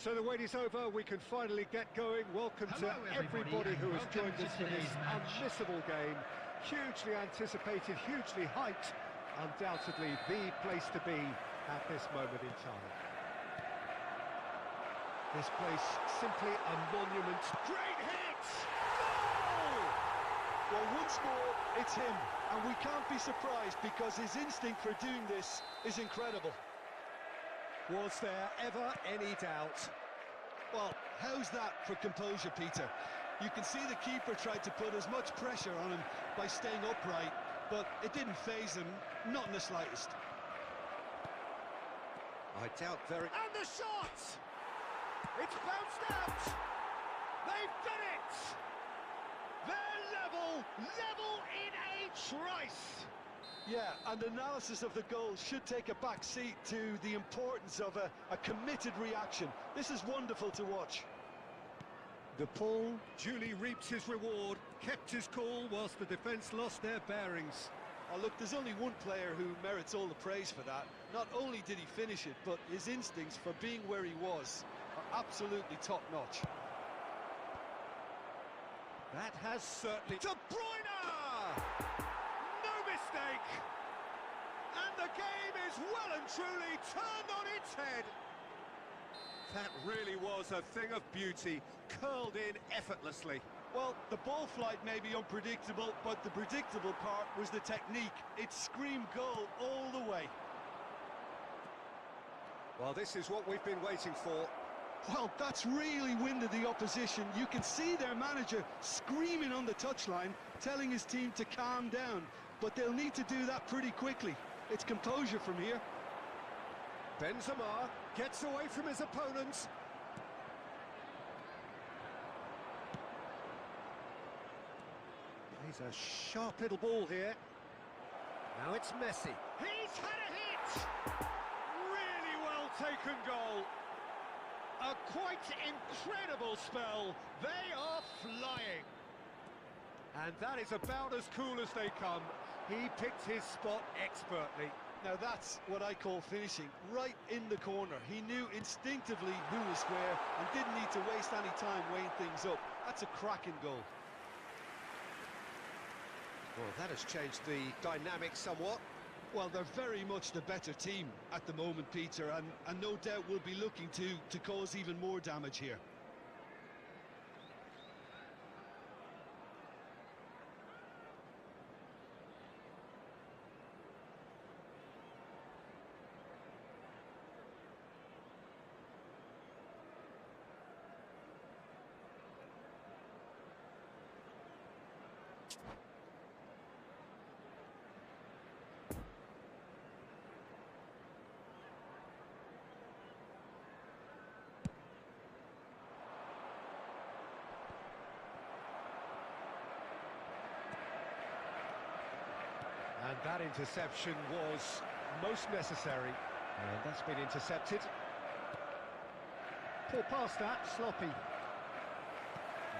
So the wait is over, we can finally get going. Welcome to everybody who has joined us for this unmissable game. Hugely anticipated, hugely hyped, undoubtedly the place to be at this moment in time. This place, simply a monument. Great hit! Goal! Well, once more, it's him, and we can't be surprised because his instinct for doing this is incredible. Was there ever any doubt? Well, how's that for composure, Peter? You can see the keeper tried to put as much pressure on him by staying upright, but it didn't faze him, not in the slightest. I doubt very... And the shot! It's bounced out! They've done it! They're level in a trice! Yeah, and analysis of the goal should take a back seat to the importance of a committed reaction. This is wonderful to watch. Nepal duly reaps his reward, kept his cool whilst the defence lost their bearings. Oh, look, there's only one player who merits all the praise for that. Not only did he finish it, but his instincts for being where he was are absolutely top-notch. That has certainly... De Bruyne! No mistake! And the game is well and truly turned on its head. That really was a thing of beauty, curled in effortlessly. Well, the ball flight may be unpredictable, but the predictable part was the technique. It screamed goal all the way. Well, this is what we've been waiting for. Well, that's really winded the opposition. You can see their manager screaming on the touchline, telling his team to calm down. But they'll need to do that pretty quickly. It's composure from here. Benzema gets away from his opponents. Plays a sharp little ball here. Now it's Messi. He's had a hit! Really well taken goal. A quite incredible spell. They are flying. And that is about as cool as they come. He picked his spot expertly. Now that's what I call finishing, right in the corner. He knew instinctively who was where and didn't need to waste any time weighing things up. That's a cracking goal. Well, that has changed the dynamic somewhat. Well, they're very much the better team at the moment, Peter, and no doubt will be looking to cause even more damage here. And that interception was most necessary. And that's been intercepted. Poor pass that, sloppy.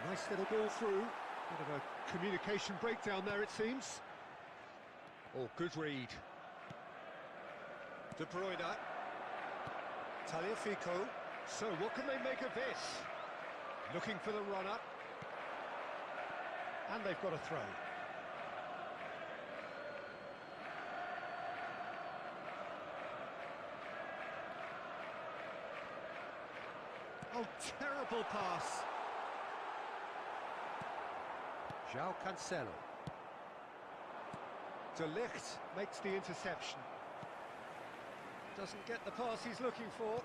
Nice little ball through. Bit of a communication breakdown there, it seems. Oh, good read. De Bruyne. Tagliafico. So what can they make of this? Looking for the run-up. And they've got a throw. Oh, terrible pass. João Cancelo. De Ligt makes the interception. Doesn't get the pass he's looking for.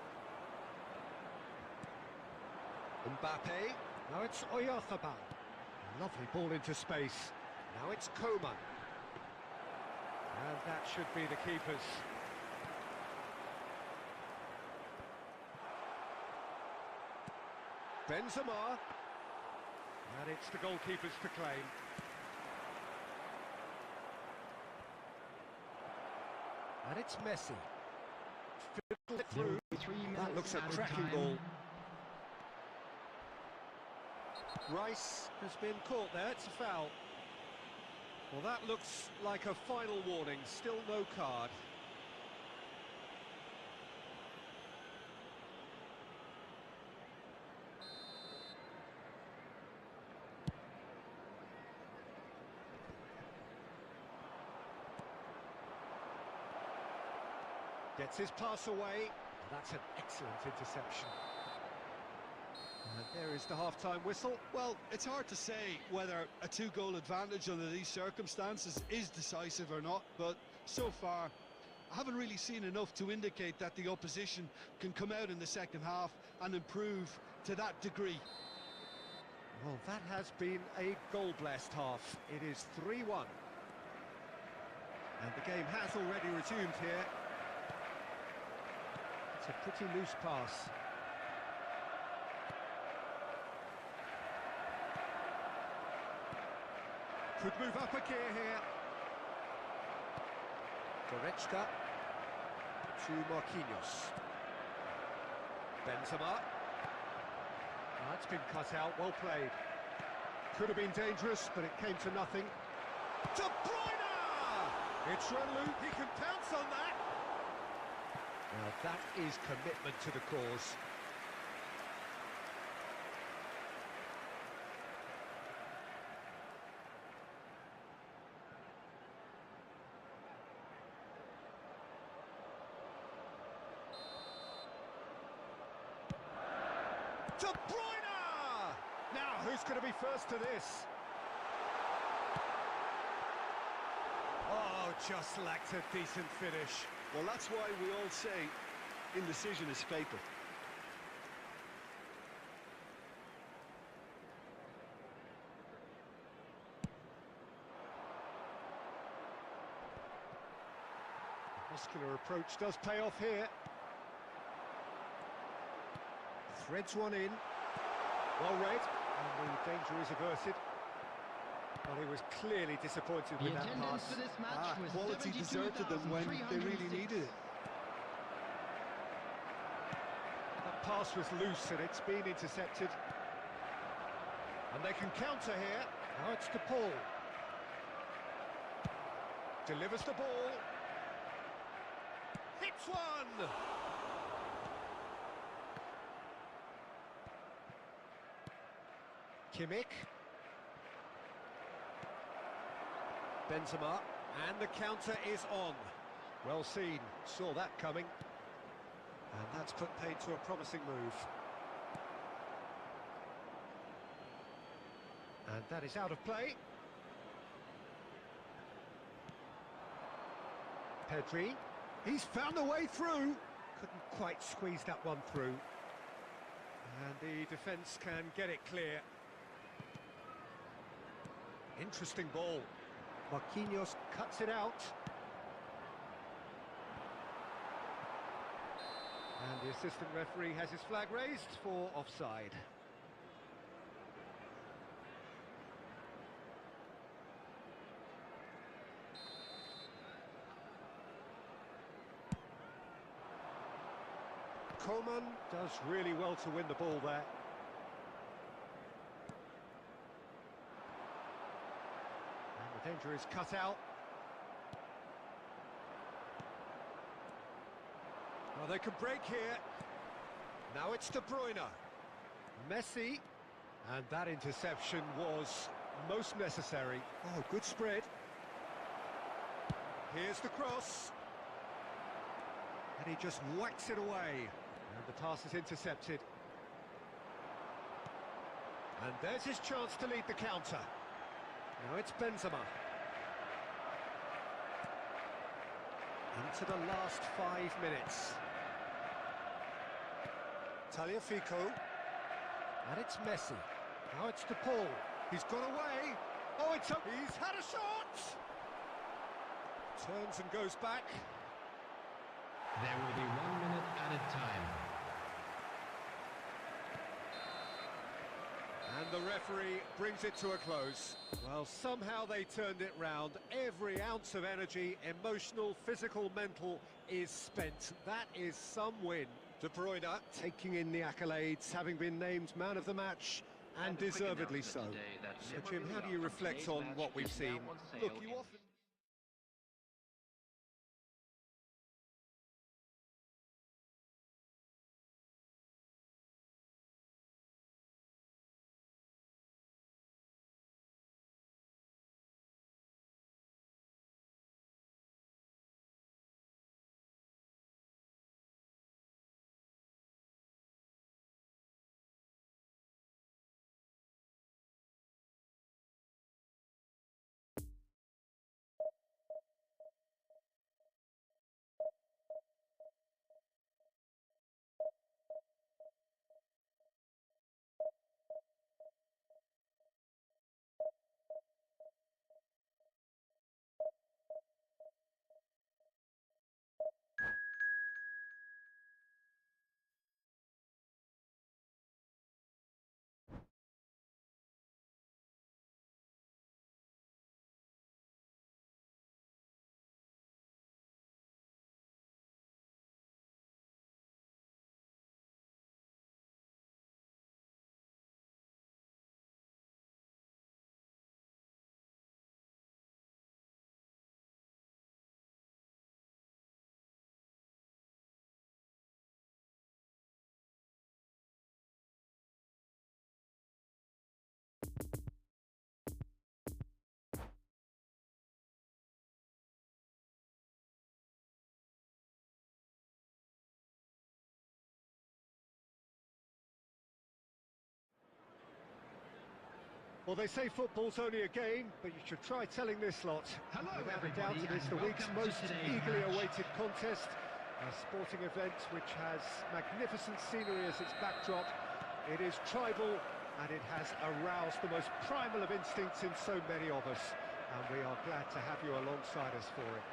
Mbappe. Now it's Oyarzabal. Lovely ball into space. Now it's Coman. And that should be the keeper's. Benzema, and it's the goalkeeper's to claim. And it's Messi. Fiddled it through. That looks a cracking ball. Rice has been caught there, it's a foul. Well, that looks like a final warning, still no card. Gets his pass away. That's an excellent interception. And there is the half-time whistle. Well, it's hard to say whether a two-goal advantage under these circumstances is decisive or not, but so far I haven't really seen enough to indicate that the opposition can come out in the second half and improve to that degree. Well, that has been a goal-blessed half. It is 3-1. And the game has already resumed here. It's a pretty loose pass. Could move up a gear here. Goretzka to Marquinhos. Benzema. That's been cut out, well played. Could have been dangerous, but it came to nothing. De Bruyne! It's Renlu, he can pounce on that. Now that is commitment to the cause. De Bruyne! Now, who's going to be first to this? Oh, just lacked a decent finish. Well, that's why we all say indecision is fatal. Muscular approach does pay off here. Threads one in. Well read, and the danger is averted. Well, he was clearly disappointed with that pass. For this match was Quality deserted them when they really needed it. That pass was loose and it's been intercepted. And they can counter here. Now it's to Paul. Delivers the ball. Hits one! Kimmich. Benzema, and the counter is on. Well seen, saw that coming. And that's put paid to a promising move. And that is out of play. Pedri, he's found a way through. Couldn't quite squeeze that one through. And the defence can get it clear. Interesting ball. Marquinhos cuts it out. And the assistant referee has his flag raised for offside. Coman does really well to win the ball there. Danger is cut out. Well, they can break here. Now it's De Bruyne. Messi. And that interception was most necessary. Oh, good spread. Here's the cross. And he just whacks it away. And the pass is intercepted. And there's his chance to lead the counter. Now it's Benzema. Into the last 5 minutes. Tagliafico. And it's Messi. Now it's to Paul. He's got away. Oh, it's up. He's had a shot. Turns and goes back. There will be 1 minute added time. And the referee brings it to a close. Well, somehow they turned it round. Every ounce of energy, emotional, physical, mental, is spent. That is some win. De Bruyne taking in the accolades, having been named man of the match, and deservedly so. So, Jim, how do you reflect on what we've seen? Look, you often... Well, they say football's only a game, but you should try telling this lot. Hello, Without a doubt, everybody, it is and the week's welcome to most today's eagerly match. awaited contest. A sporting event which has magnificent scenery as its backdrop. It is tribal, and it has aroused the most primal of instincts in so many of us. And we are glad to have you alongside us for it.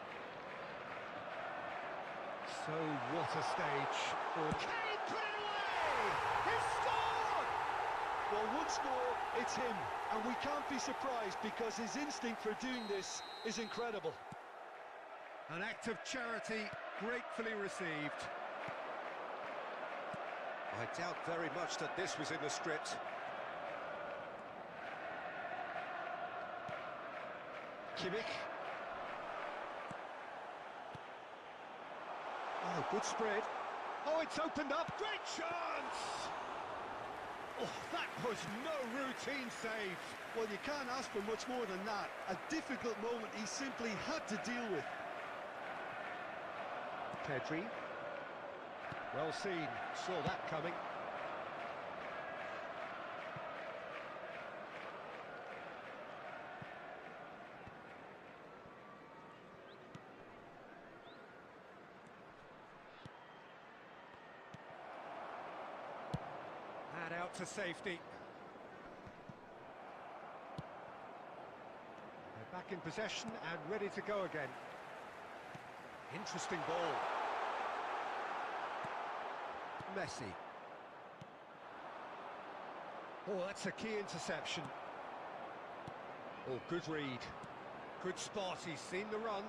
So, what a stage. Kane put it away! He scored! Well, once more, it's him, and we can't be surprised because his instinct for doing this is incredible. An act of charity gratefully received. I doubt very much that this was in the script. Kimmich. Oh, good spread. Oh, it's opened up. Great chance! Oh, that was no routine save. Well, you can't ask for much more than that. A difficult moment he simply had to deal with. Pedri. Well seen. Saw that coming. And out to safety. They're back in possession and ready to go again. Interesting ball. Messi. Oh, that's a key interception. Oh, good read. Good spot, he's seen the run.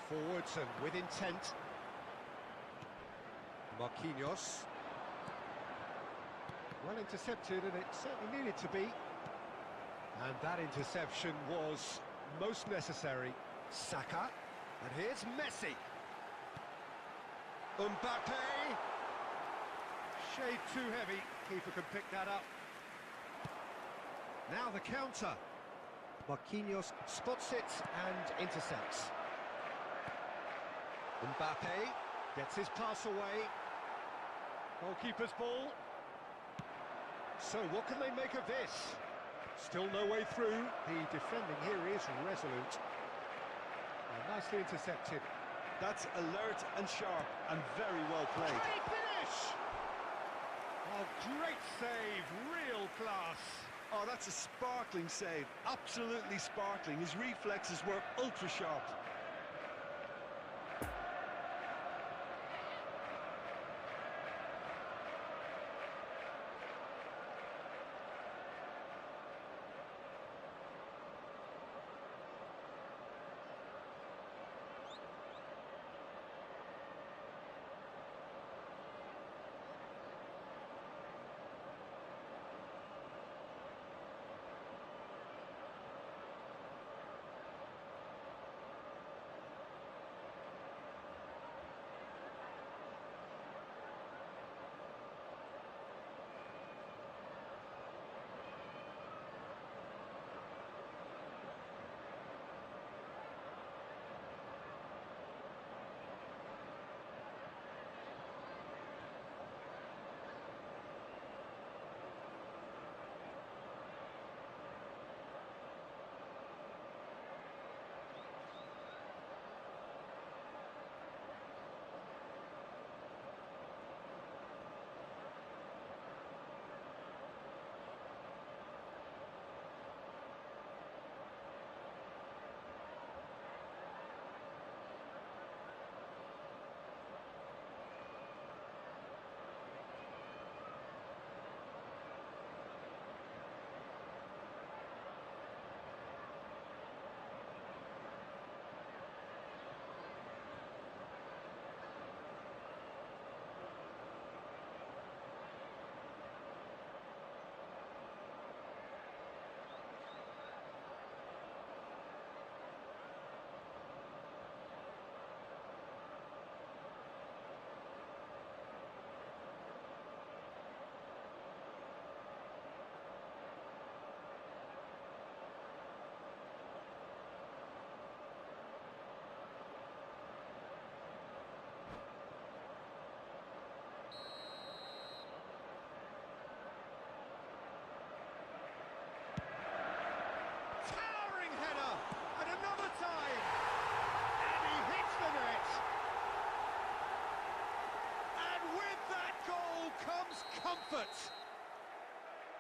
Forwards and with intent. Marquinhos. Well intercepted, and it certainly needed to be. And that interception was most necessary. Saka. And here's Messi. Mbappe. Shade too heavy. Keeper can pick that up. Now the counter. Marquinhos spots it and intercepts. Mbappe gets his pass away. Goalkeeper's ball. So what can they make of this? Still no way through. The defending here is resolute. Nicely intercepted. That's alert and sharp and very well played. Can he finish? Oh, great save, real class. Oh, that's a sparkling save. Absolutely sparkling. His reflexes were ultra sharp.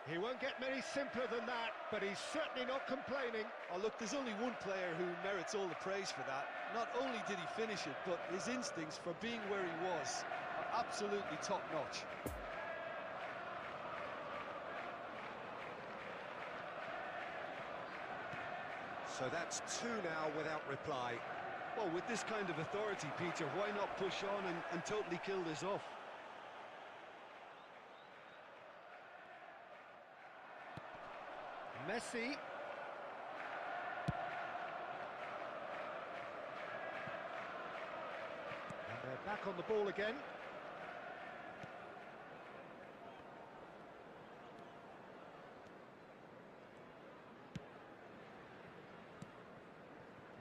He won't get many simpler than that, but he's certainly not complaining. Oh, look, there's only one player who merits all the praise for that. Not only did he finish it, but his instincts for being where he was are absolutely top-notch. So that's two now without reply. Well, with this kind of authority, Peter, why not push on and totally kill this off? Messi. And they're back on the ball again.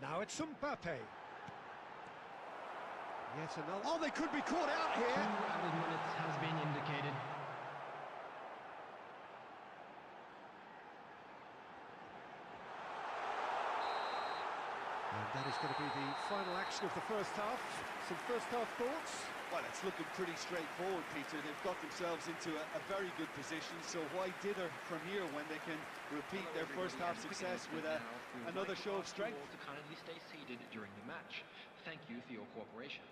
Now it's Mbappe. Yet another. Oh, they could be caught out 2 here. added minutes has been indicated. And that is going to be the final action of the first half. Some first half thoughts? Well, it's looking pretty straightforward, Peter. They've got themselves into a very good position, so why dither from here when they can repeat their first half success with another show of strength? To kindly stay seated during the match. Thank you for your cooperation.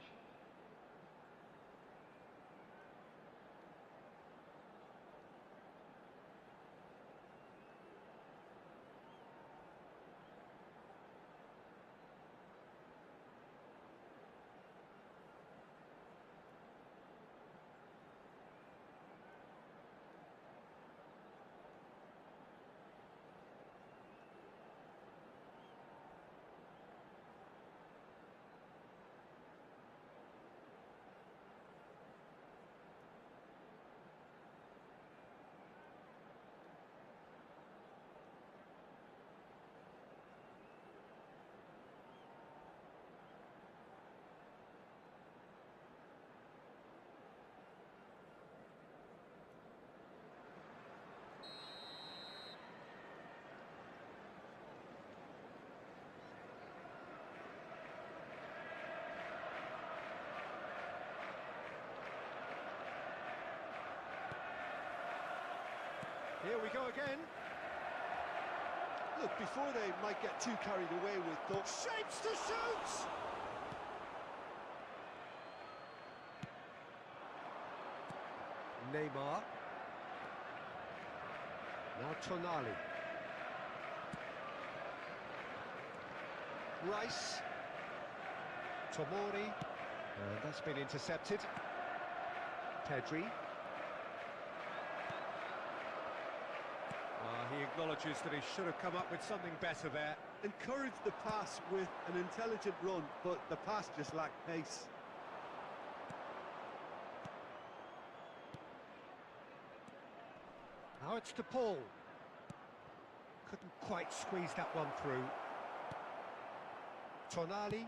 Here we go again. Look, before they might get too carried away with thoughts. Shapes to shoot! Neymar. Now Tonali. Rice. Tomori. And that's been intercepted. Pedri. He acknowledges that he should have come up with something better there. Encouraged the pass with an intelligent run, but the pass just lacked pace. Now it's to Paul. Couldn't quite squeeze that one through. Tonali.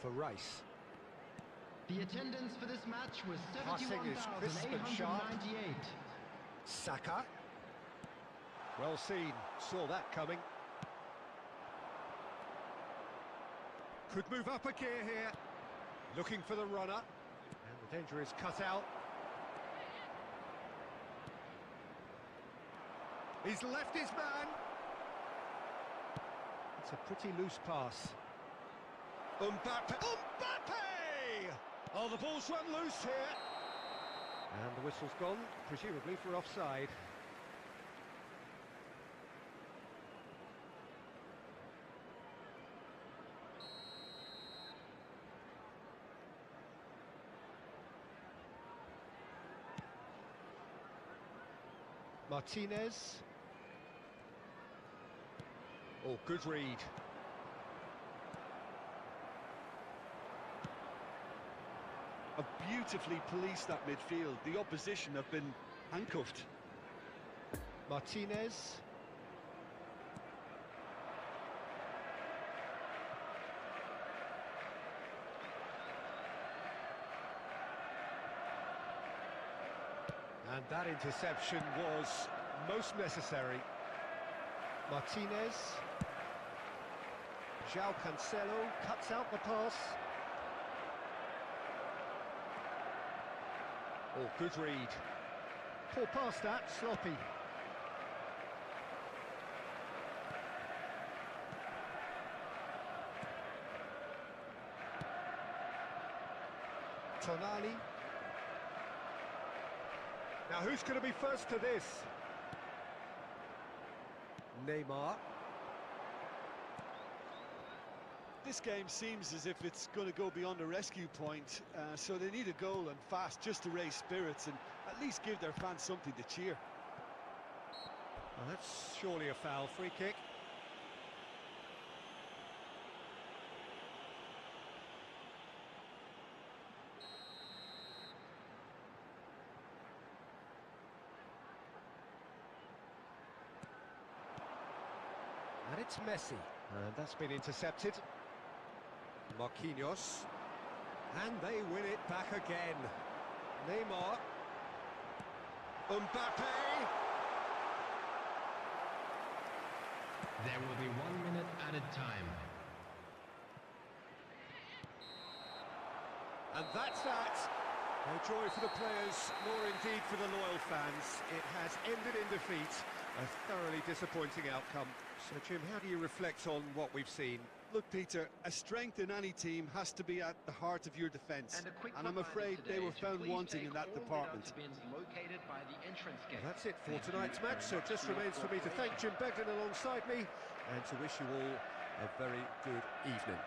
For Rice. The attendance for this match was Passing is crisp and sharp. 71,898. Saka. Well seen, saw that coming. Could move up a gear here. Looking for the runner. And the danger is cut out. He's left his man. It's a pretty loose pass. Mbappe. Mbappe! Oh, the ball's run loose here. And the whistle's gone, presumably for offside. Martinez. Oh, good read. Beautifully policed that midfield. The opposition have been handcuffed. Martinez. And that interception was most necessary. Martinez. João Cancelo cuts out the pass. Oh, good read. Poor pass that, sloppy. Tonali. Now who's going to be first to this? Neymar. This game seems as if it's going to go beyond the rescue point, so they need a goal and fast just to raise spirits and at least give their fans something to cheer. Well, that's surely a foul. Free kick. And it's Messi, and that's been intercepted. Marquinhos, and they win it back again. Neymar, Mbappe. There will be 1 minute added time. And that's that. No joy for the players, nor indeed for the loyal fans. It has ended in defeat. A thoroughly disappointing outcome. So, Jim, how do you reflect on what we've seen? Look, Peter, a strength in any team has to be at the heart of your defence. And I'm afraid they were found wanting in that department. Located by the entrance gate. Well, that's it for tonight's match. So it just remains for me to thank Jim Begden alongside me and to wish you all a very good evening.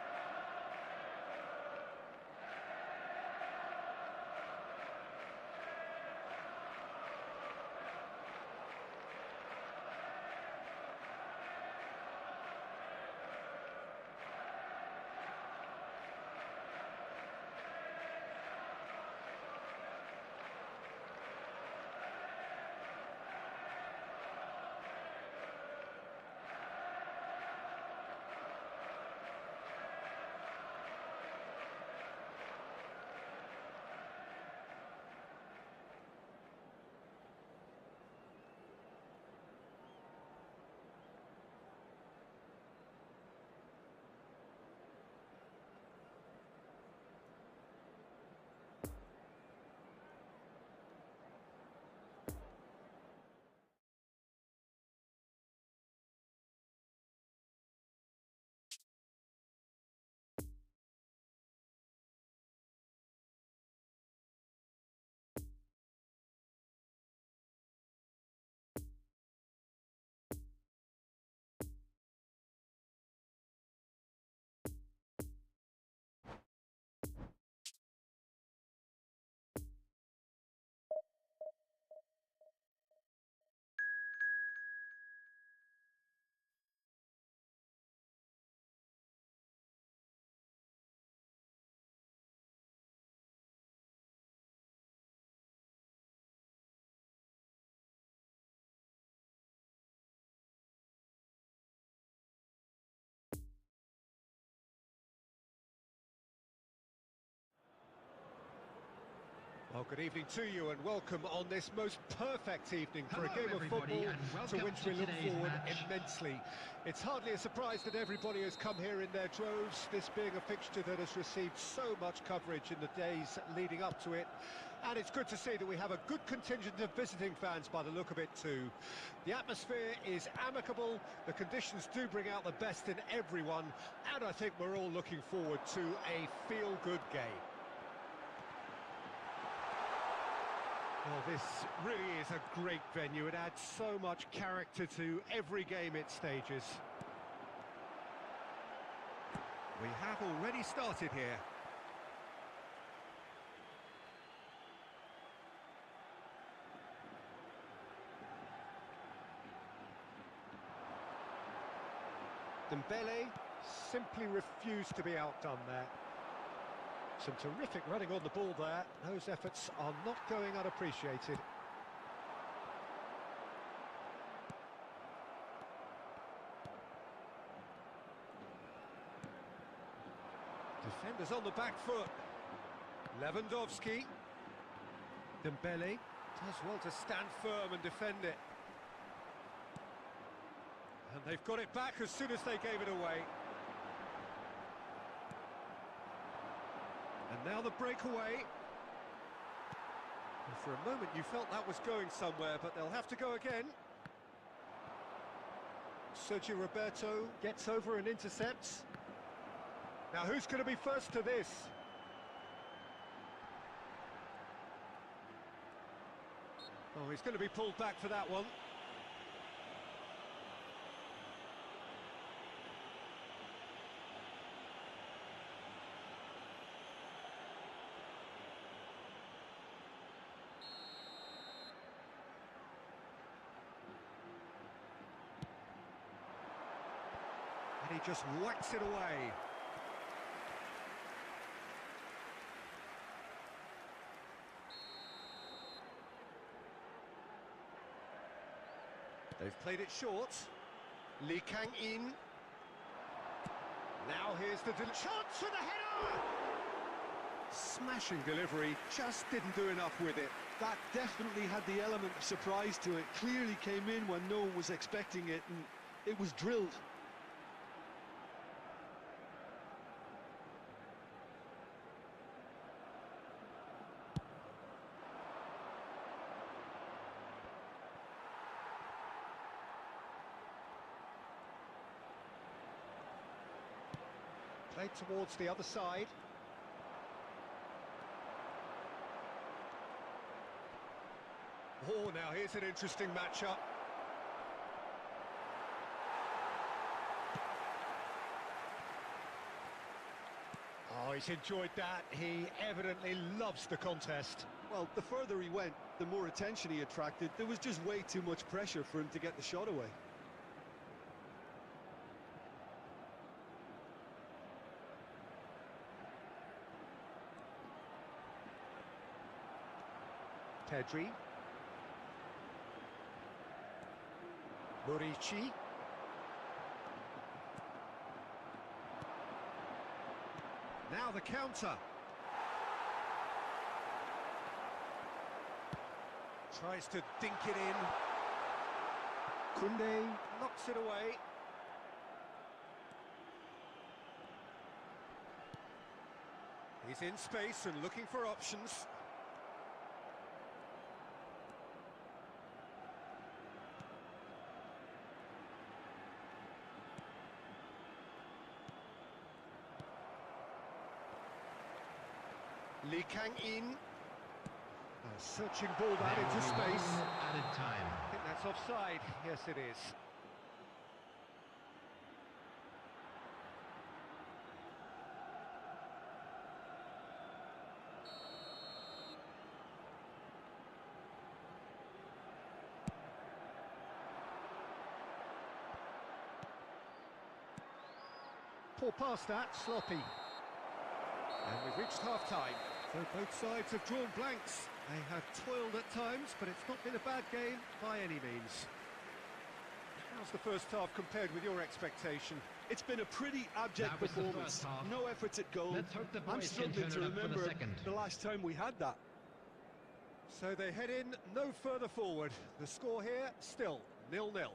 Well, good evening to you and welcome on this most perfect evening for a game of football to which we look forward immensely. It's hardly a surprise that everybody has come here in their droves, this being a fixture that has received so much coverage in the days leading up to it. And it's good to see that we have a good contingent of visiting fans by the look of it too. The atmosphere is amicable, the conditions do bring out the best in everyone, and I think we're all looking forward to a feel-good game. Well, this really is a great venue. It adds so much character to every game it stages. We have already started here. Dembele simply refused to be outdone there. Some terrific running on the ball there. Those efforts are not going unappreciated. Defenders on the back foot. Lewandowski. Dembele does well to stand firm and defend it. And they've got it back as soon as they gave it away. And now the breakaway. And for a moment you felt that was going somewhere, but they'll have to go again. Sergio Roberto gets over and intercepts. Now who's going to be first to this? Oh, he's going to be pulled back for that one. And he just whacks it away. They've played it short. Lee Kang-in. Now here's the chance for the header! Smashing delivery, just didn't do enough with it. That definitely had the element of surprise to it. Clearly came in when no one was expecting it, and it was drilled. Played towards the other side. Oh, now here's an interesting matchup. Oh, he's enjoyed that. He evidently loves the contest. Well, the further he went, the more attention he attracted. There was just way too much pressure for him to get the shot away. Pedri. Murici. Now the counter. Tries to dink it in. Kunde knocks it away. He's in space and looking for options. Lee Kang-in. A searching ball down into space. Added time. I think that's offside. Yes, it is. Poor pass that, sloppy. And we've reached half-time. So both sides have drawn blanks. They have toiled at times, but it's not been a bad game by any means. How's the first half compared with your expectation? It's been a pretty abject That was the performance. first half. No efforts at goal. Let's hope the I'm boys can struggling to turn it up for the remember second. the last time we had that. So they head in no further forward. The score here, still 0-0.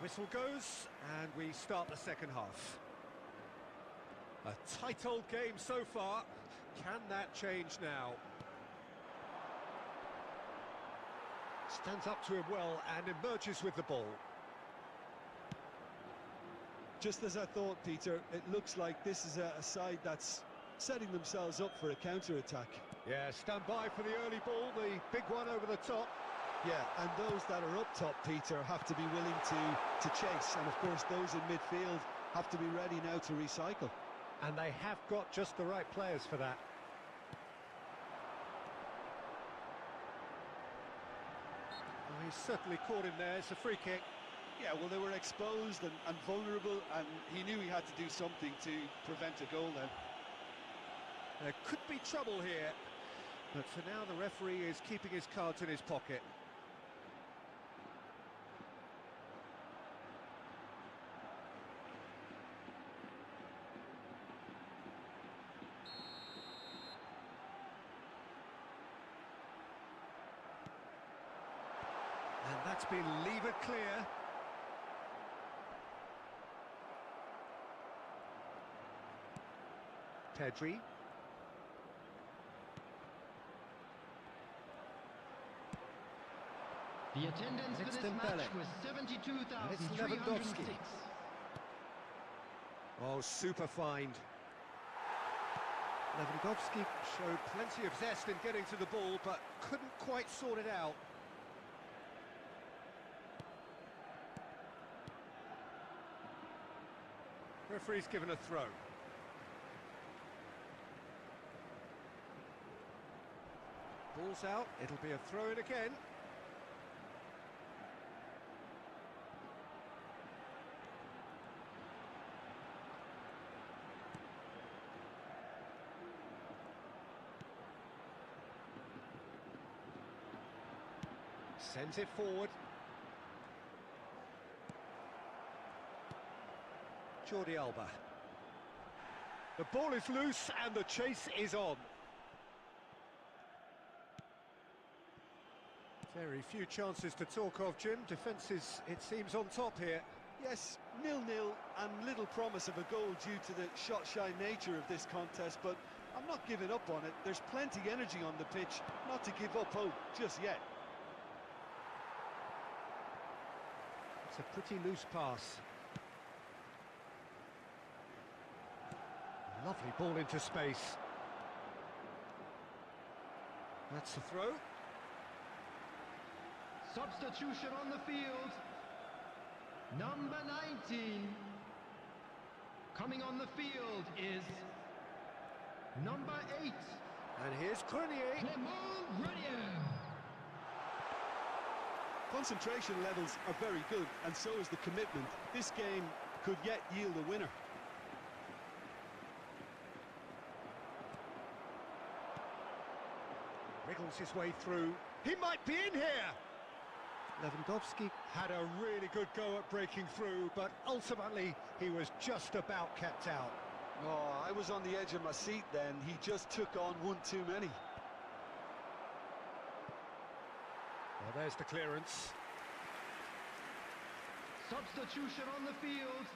Whistle goes, and we start the second half. A tight old game so far. Can that change now? Stands up to him well and emerges with the ball. Just as I thought, Peter, it looks like this is a side that's setting themselves up for a counter-attack. Yeah, stand by for the early ball, the big one over the top. Yeah, and those that are up top, Peter, have to be willing to chase. And, of course, those in midfield have to be ready now to recycle. And they have got just the right players for that. Oh, he's certainly caught him there. It's a free kick. Yeah, well, they were exposed and vulnerable, and he knew he had to do something to prevent a goal then. There could be trouble here, but for now the referee is keeping his cards in his pocket. And that's been levered clear. Pedri. The attendance for It's this Dembele. match was It's 72,306. Oh, super find. Lewandowski showed plenty of zest in getting to the ball, but couldn't quite sort it out. Referee's given a throw. Ball's out, it'll be a throw-in again. Sends it forward. Jordi Alba. The ball is loose and the chase is on. Very few chances to talk of, Jim. Defence is, it seems, on top here. Yes, 0-0 and little promise of a goal due to the shot-shy nature of this contest, but I'm not giving up on it. There's plenty energy on the pitch, not to give up hope just yet. It's a pretty loose pass. Lovely ball into space. That's the throw. Substitution on the field. Number 19. Coming on the field is number 8. And here's Grenier. Clement Grenier. Concentration levels are very good, and so is the commitment. This game could yet yield a winner. Wriggles his way through. He might be in here! Lewandowski had a really good go at breaking through, but ultimately he was just about kept out. Oh, I was on the edge of my seat then. He just took on one too many. Well, there's the clearance. Substitution on the field.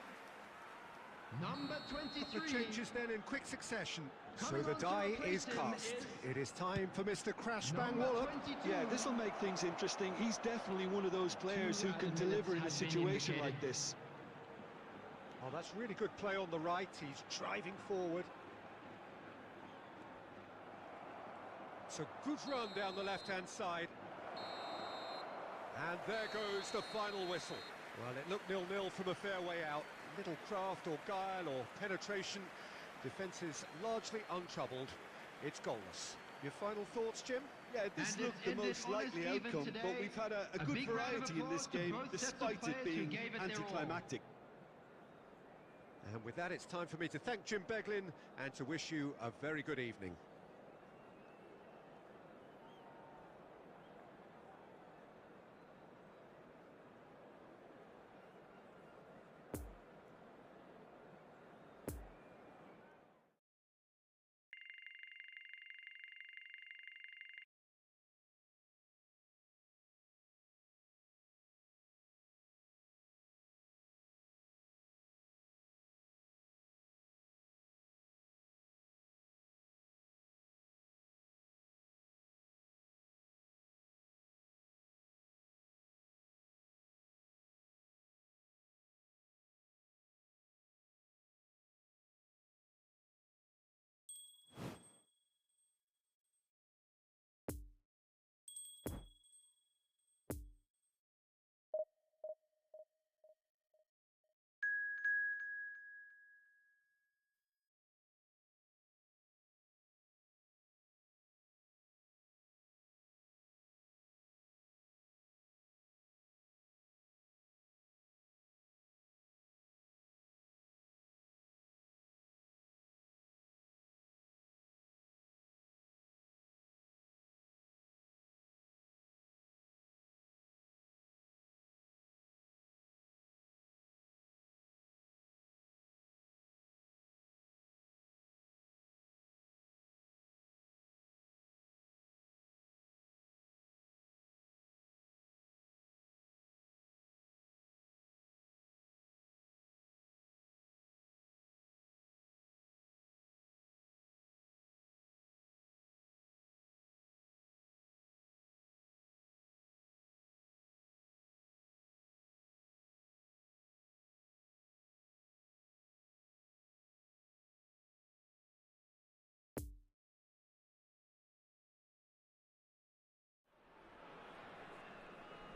Number The 23. changes then in quick succession. So Coming the on to die replace is him cast. is It is time for Mr. Crash Bang Number Wallop. 22. Yeah, this will make things interesting. He's definitely one of those players who can added deliver in a minutes have been situation like indicated. this. Oh, that's really good play on the right. He's driving forward. It's a good run down the left-hand side. And there goes the final whistle. Well, it looked 0-0 from a fair way out. Little craft or guile or penetration. Defence is largely untroubled. It's goalless. Your final thoughts, Jim? Yeah, this And looked it's the ended most on a likely Steven outcome, today. but we've had a good big round of variety in this applause to game, both sets of despite it players who being gave it their all. anticlimactic. And with that, it's time for me to thank Jim Beglin and to wish you a very good evening.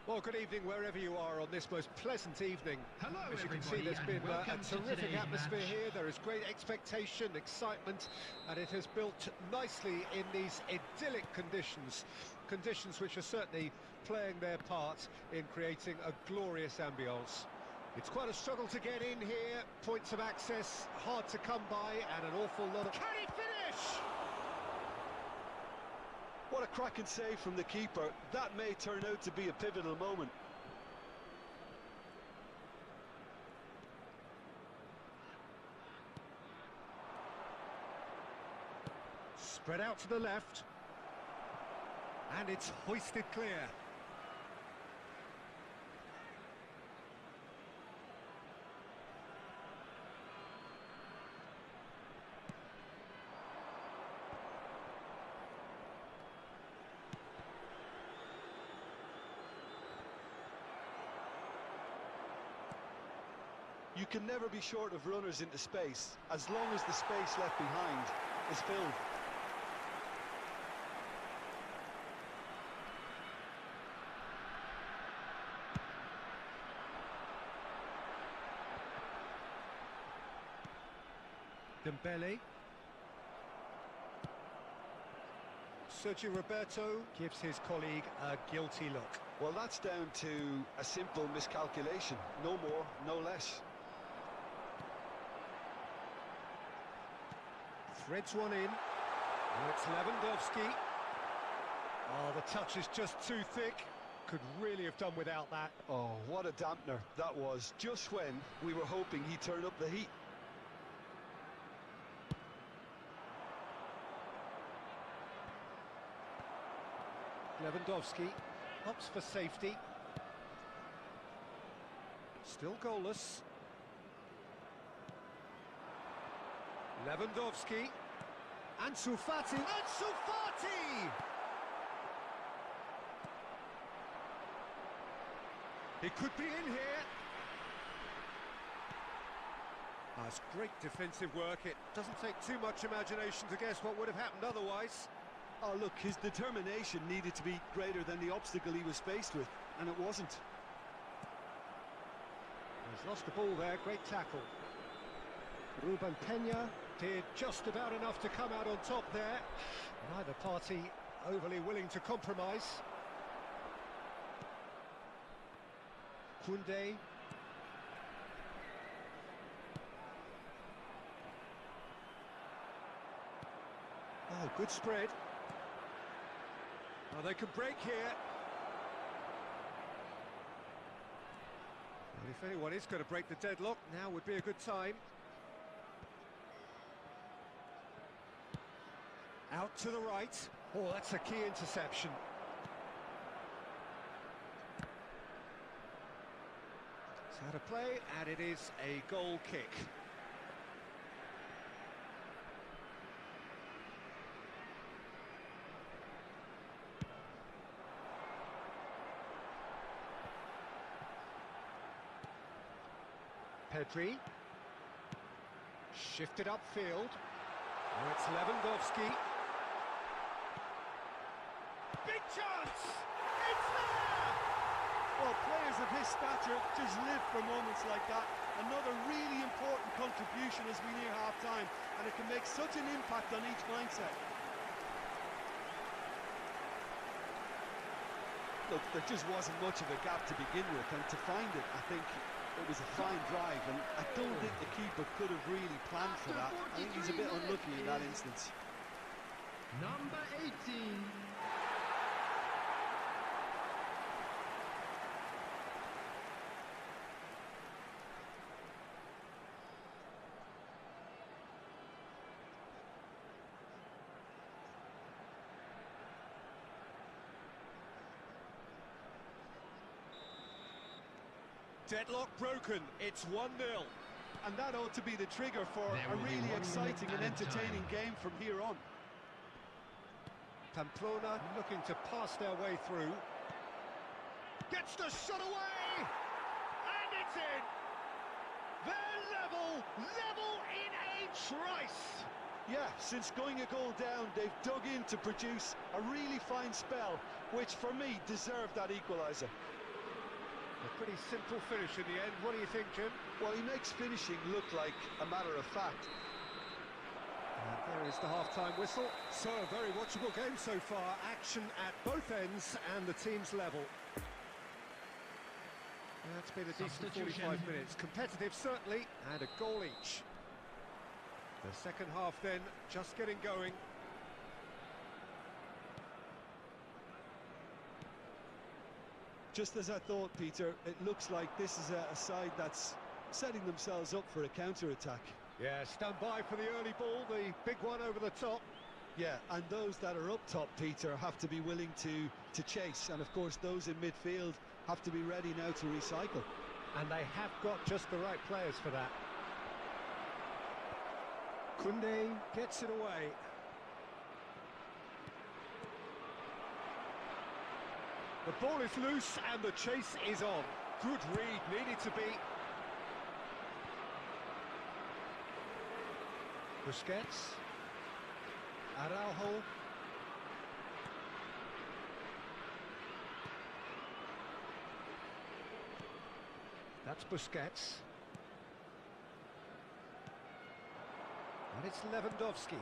Well, good evening wherever you are on this most pleasant evening. Hello, As you can see, everybody, there's and been a welcome to terrific today's atmosphere match. here. There is great expectation, excitement, and it has built nicely in these idyllic conditions. Conditions which are certainly playing their part in creating a glorious ambience. It's quite a struggle to get in here. Points of access hard to come by, and an awful lot of... Can he finish? What a cracking save from the keeper. That may turn out to be a pivotal moment. Spread out to the left. And it's hoisted clear. You can never be short of runners into space, as long as the space left behind is filled. Dembele. Sergio Roberto gives his colleague a guilty look. Well, that's down to a simple miscalculation. No more, no less. Threads one in. Now it's Lewandowski. Oh, the touch is just too thick. Could really have done without that. Oh, what a dampener that was, just when we were hoping he'd turn up the heat. Lewandowski opts for safety. Still goalless. Lewandowski. Ansu Fati. Ansu Fati! He could be in here. That's great defensive work. It doesn't take too much imagination to guess what would have happened otherwise. Oh, look, his determination needed to be greater than the obstacle he was faced with, and it wasn't. He's lost the ball there, great tackle. Ruben Peña did just about enough to come out on top there. Neither party overly willing to compromise. Koundé. Oh, good spread. Oh, they can break here. Well, if anyone is going to break the deadlock, now would be a good time. Out to the right. Oh, that's a key interception. It's out of play, and it is a goal kick. Pedri. Shifted upfield. Now it's Lewandowski. Big chance! It's there! Well, players of his stature just live for moments like that. Another really important contribution as we near half-time, and it can make such an impact on each mindset. Look, there just wasn't much of a gap to begin with, and to find it, I think it was a fine drive, and I don't think the keeper could have really planned for that. I think he's a bit unlucky in that instance. Number 18. Deadlock broken, it's 1-0. And that ought to be the trigger for There a will be really 1 exciting minute and at a entertaining time. game from here on. Pamplona looking to pass their way through. Gets the shot away! And it's in! They're level in a trice! Yeah, since going a goal down, they've dug in to produce a really fine spell, which for me deserved that equaliser. Pretty simple finish in the end. What do you think, Jim? Well, he makes finishing look like a matter of fact. And there is the half-time whistle. So, a very watchable game so far. Action at both ends and the team's level. That's been a decent 45 minutes. Competitive, certainly, and a goal each. The second half, then, just getting going. Just as I thought, Peter, it looks like this is a side that's setting themselves up for a counter-attack. Yeah, stand by for the early ball, the big one over the top. Yeah, and those that are up top, Peter, have to be willing to chase. And, of course, those in midfield have to be ready now to recycle. And they have got just the right players for that. Kunde gets it away. The ball is loose and the chase is on. Good read, needed to be. Busquets. Araujo. That's Busquets. And it's Lewandowski.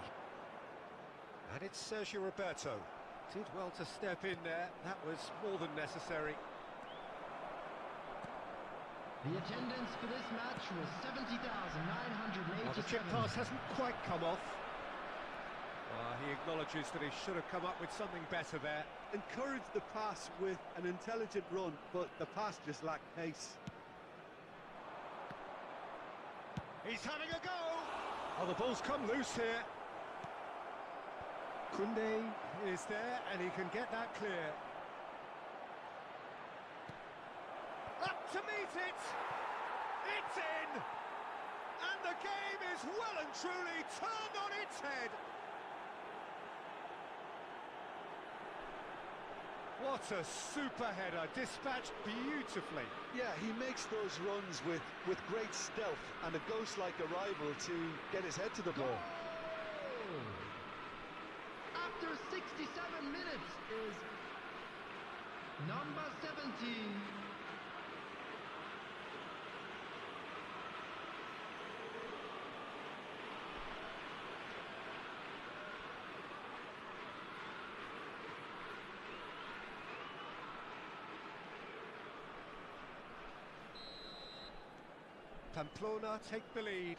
And it's Sergio Roberto. Did well to step in there. That was more than necessary. The attendance for this match was 70,987. Well, the chip pass hasn't quite come off. He acknowledges that he should have come up with something better there. Encouraged the pass with an intelligent run, but the pass just lacked pace. He's having a go! Oh, the ball's come loose here. Kunde is there, and he can get that clear. Up to meet it! It's in! And the game is well and truly turned on its head! What a super header, dispatched beautifully. Yeah, he makes those runs with great stealth and a ghost-like arrival to get his head to the ball. After 67 minutes is number 17. Pamplona take the lead.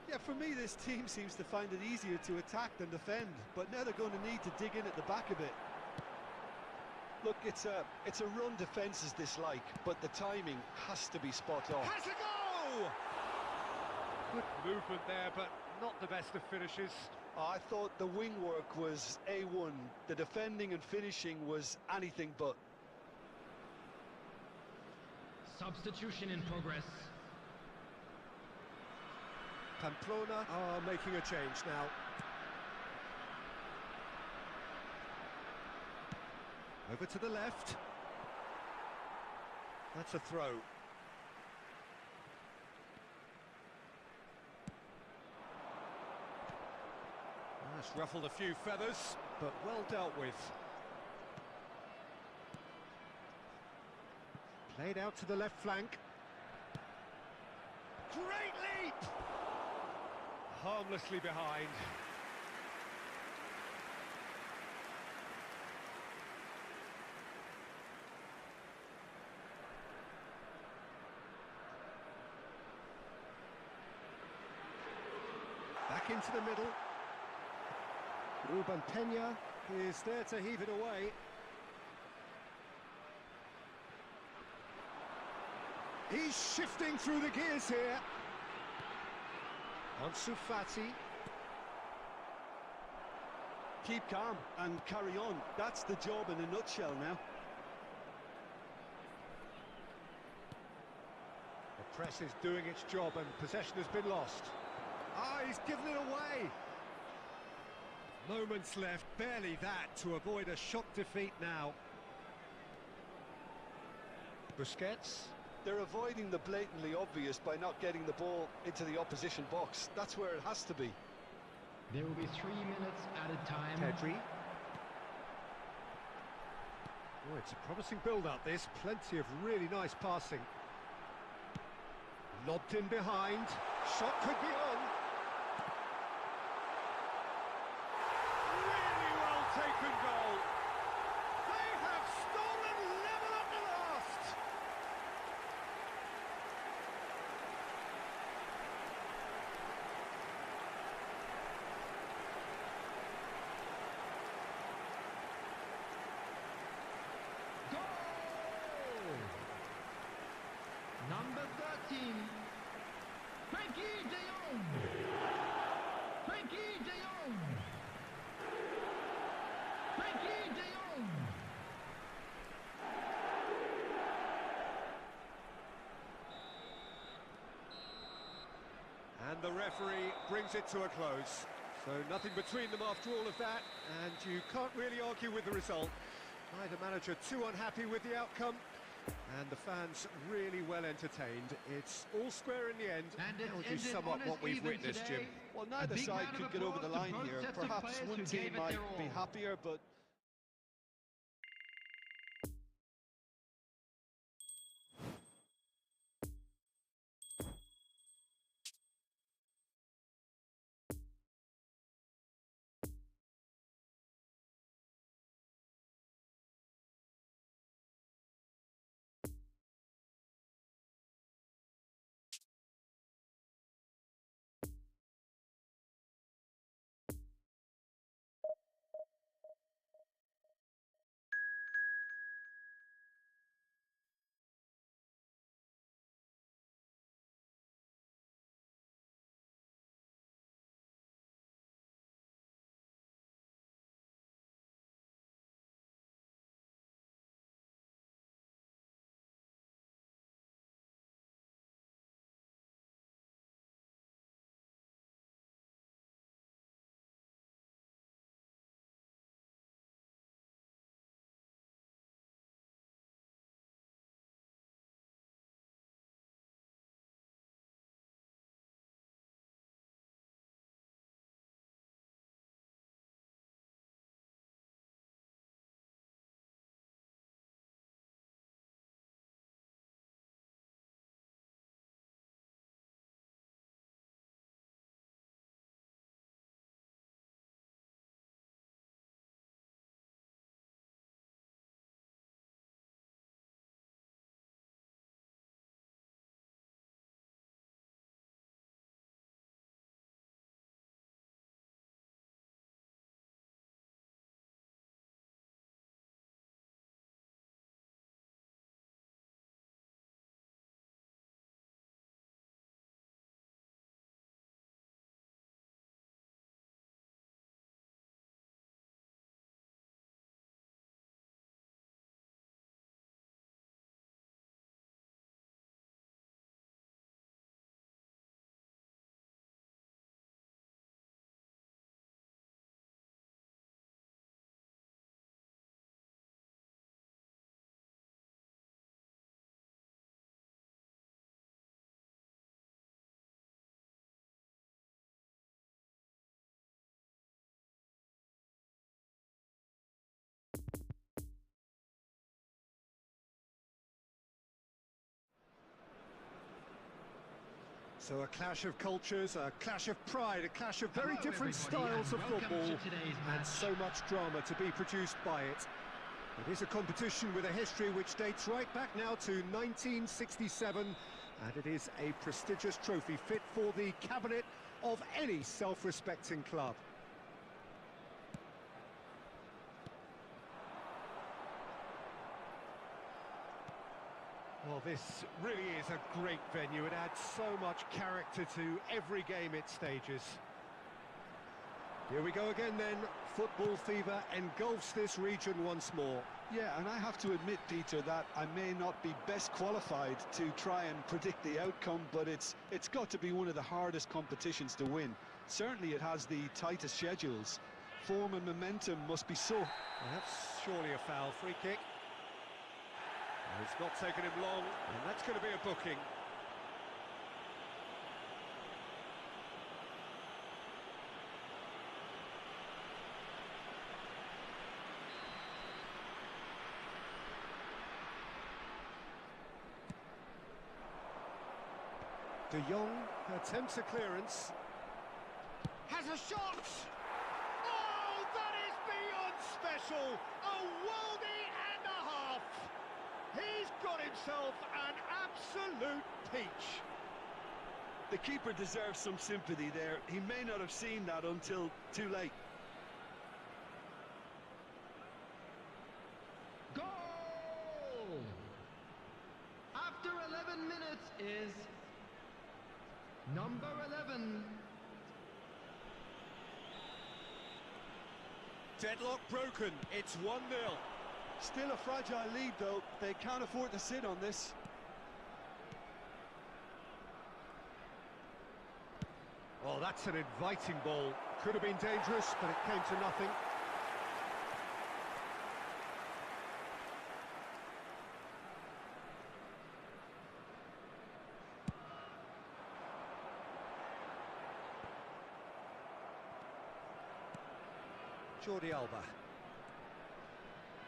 Yeah, for me, this team seems to find it easier to attack than defend, but now they're going to need to dig in at the back a bit. Look, it's a run defence is dislike, but the timing has to be spot on. Has a go! Good movement there, but not the best of finishes. I thought the wing work was A1. The defending and finishing was anything but. Substitution in progress. Pamplona are making a change now. Over to the left. That's a throw. That's ruffled a few feathers, but well dealt with. Played out to the left flank. Great leap! Harmlessly behind. Back into the middle. Ruben Peña is there to heave it away. He's shifting through the gears here. Ansu Fati. Keep calm and carry on. That's the job in a nutshell now. The press is doing its job and possession has been lost. He's given it away. Moments left, barely that, to avoid a shock defeat now. Busquets. They're avoiding the blatantly obvious by not getting the ball into the opposition box. That's where it has to be. There will be 3 minutes added time. Pedri. Oh, it's a promising build-up, this. Plenty of really nice passing. Lobbed in behind. Shot could be on. Really well taken goal. They have stolen level at the last. Goal! Number 13, Frankie de Jong. Frankie de Jong. Frankie de Jong. And the referee brings it to a close. So nothing between them after all of that, and you can't really argue with the result. Neither manager too unhappy with the outcome, and the fans really well entertained. It's all square in the end. And it's How would you ended sum up honest what we've even witnessed, today. Jim? Well, A neither big side round of could get over the applause to line both here. sets of Perhaps players one who team gave it might their be all. happier, but So a clash of cultures, a clash of pride, a clash of very Hello, different everybody, styles of and welcome football, to today's and match. so much drama to be produced by it. It is a competition with a history which dates right back now to 1967, and it is a prestigious trophy fit for the cabinet of any self-respecting club. Well, this really is a great venue. It adds so much character to every game it stages. Here we go again then. Football fever engulfs this region once more. yeah, and I have to admit, Peter, that I may not be best qualified to try and predict the outcome, but it's got to be one of the hardest competitions to win. Certainly it has the tightest schedules. Form and momentum must be so... Well, that's surely a foul. Free kick. Well, it's not taken him long, and that's going to be a booking. De Jong attempts a clearance. Has a shot! Oh, that is beyond special! A worldie and a half! He's got himself an absolute peach. The keeper deserves some sympathy there. He may not have seen that until too late. Goal! After 11 minutes is number 11. Deadlock broken, it's 1-0. Still a fragile lead, though. They can't afford to sit on this. Oh, that's an inviting ball. Could have been dangerous, but it came to nothing. Jordi Alba.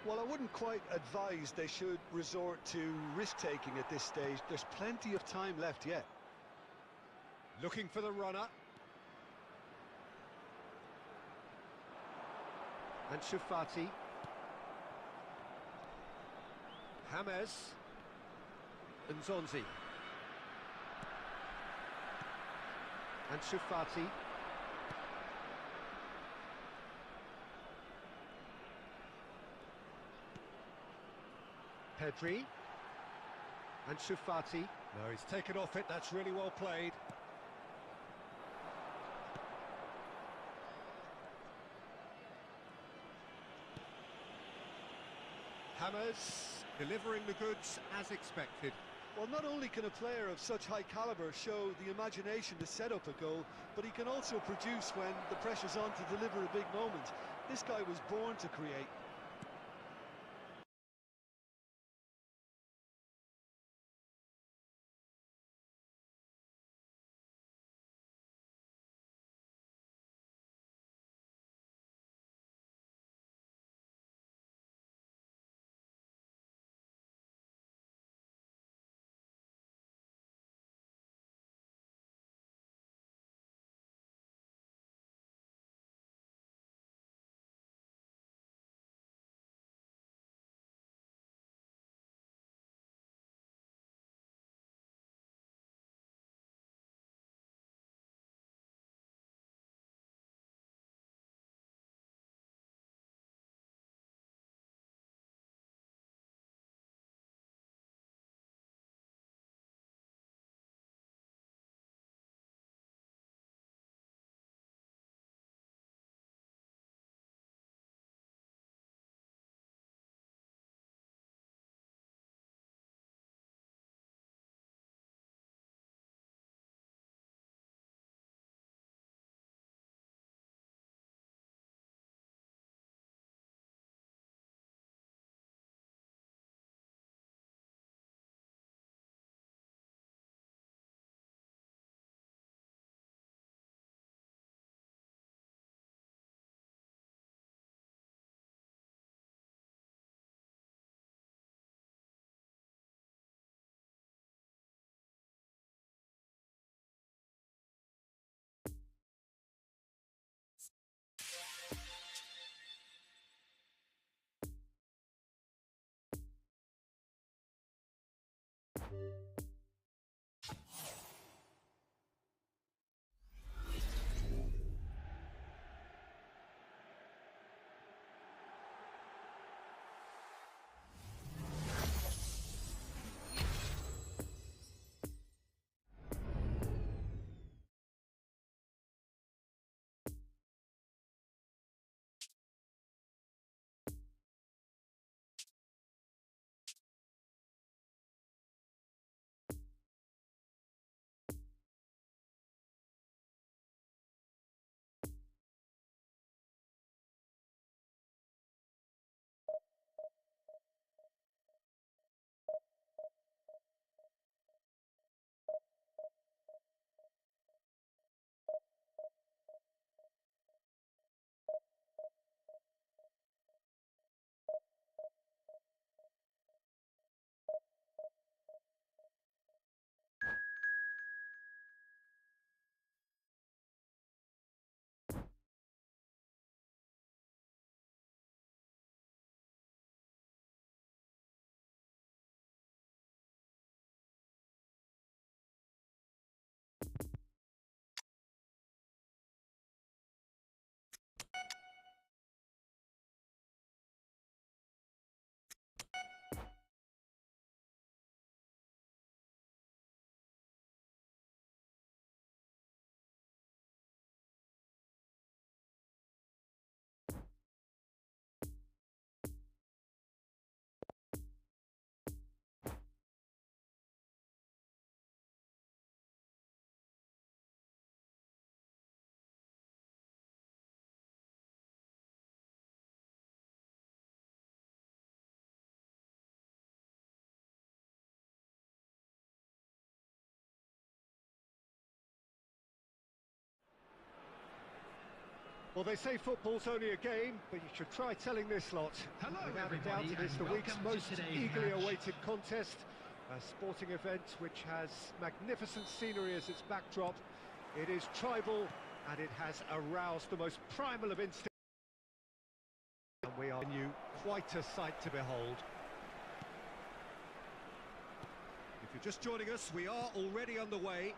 Well, I wouldn't quite advise they should resort to risk-taking at this stage. There's plenty of time left yet. Looking for the runner. And Shufati. James. And Zonzi. And Shufati. Pedri. And Shufati. No, he's taken off it, that's really well played. Hammers delivering the goods as expected. Well, not only can a player of such high caliber show the imagination to set up a goal, but he can also produce when the pressure's on to deliver a big moment. This guy was born to create. Well, they say football's only a game, but you should try telling this lot. Hello, Without a doubt, everybody, it is the and week's welcome to most today's eagerly match. awaited contest. A sporting event which has magnificent scenery as its backdrop. It is tribal, and it has aroused the most primal of instincts. And we are you quite a sight to behold. If you're just joining us, we are already underway.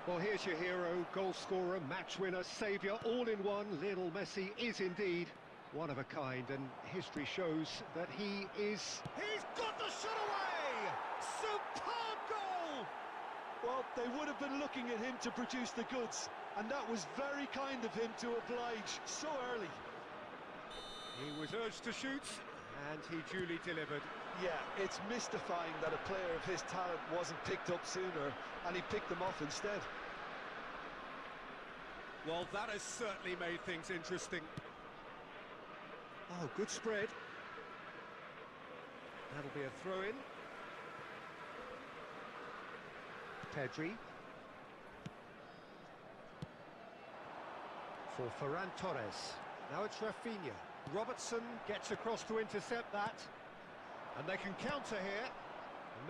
Well, here's your hero, goal scorer, match winner, saviour, all in one. Lionel Messi is indeed one of a kind, and history shows that he is... He's got the shot away! Superb goal! Well, they would have been looking at him to produce the goods, and that was very kind of him to oblige so early. He was urged to shoot, and he duly delivered. Yeah, it's mystifying that a player of his talent wasn't picked up sooner, and he picked them off instead. Well, that has certainly made things interesting. Oh, good spread. That'll be a throw-in. Pedri. For Ferran Torres. Now it's Rafinha. Robertson gets across to intercept that. And they can counter here.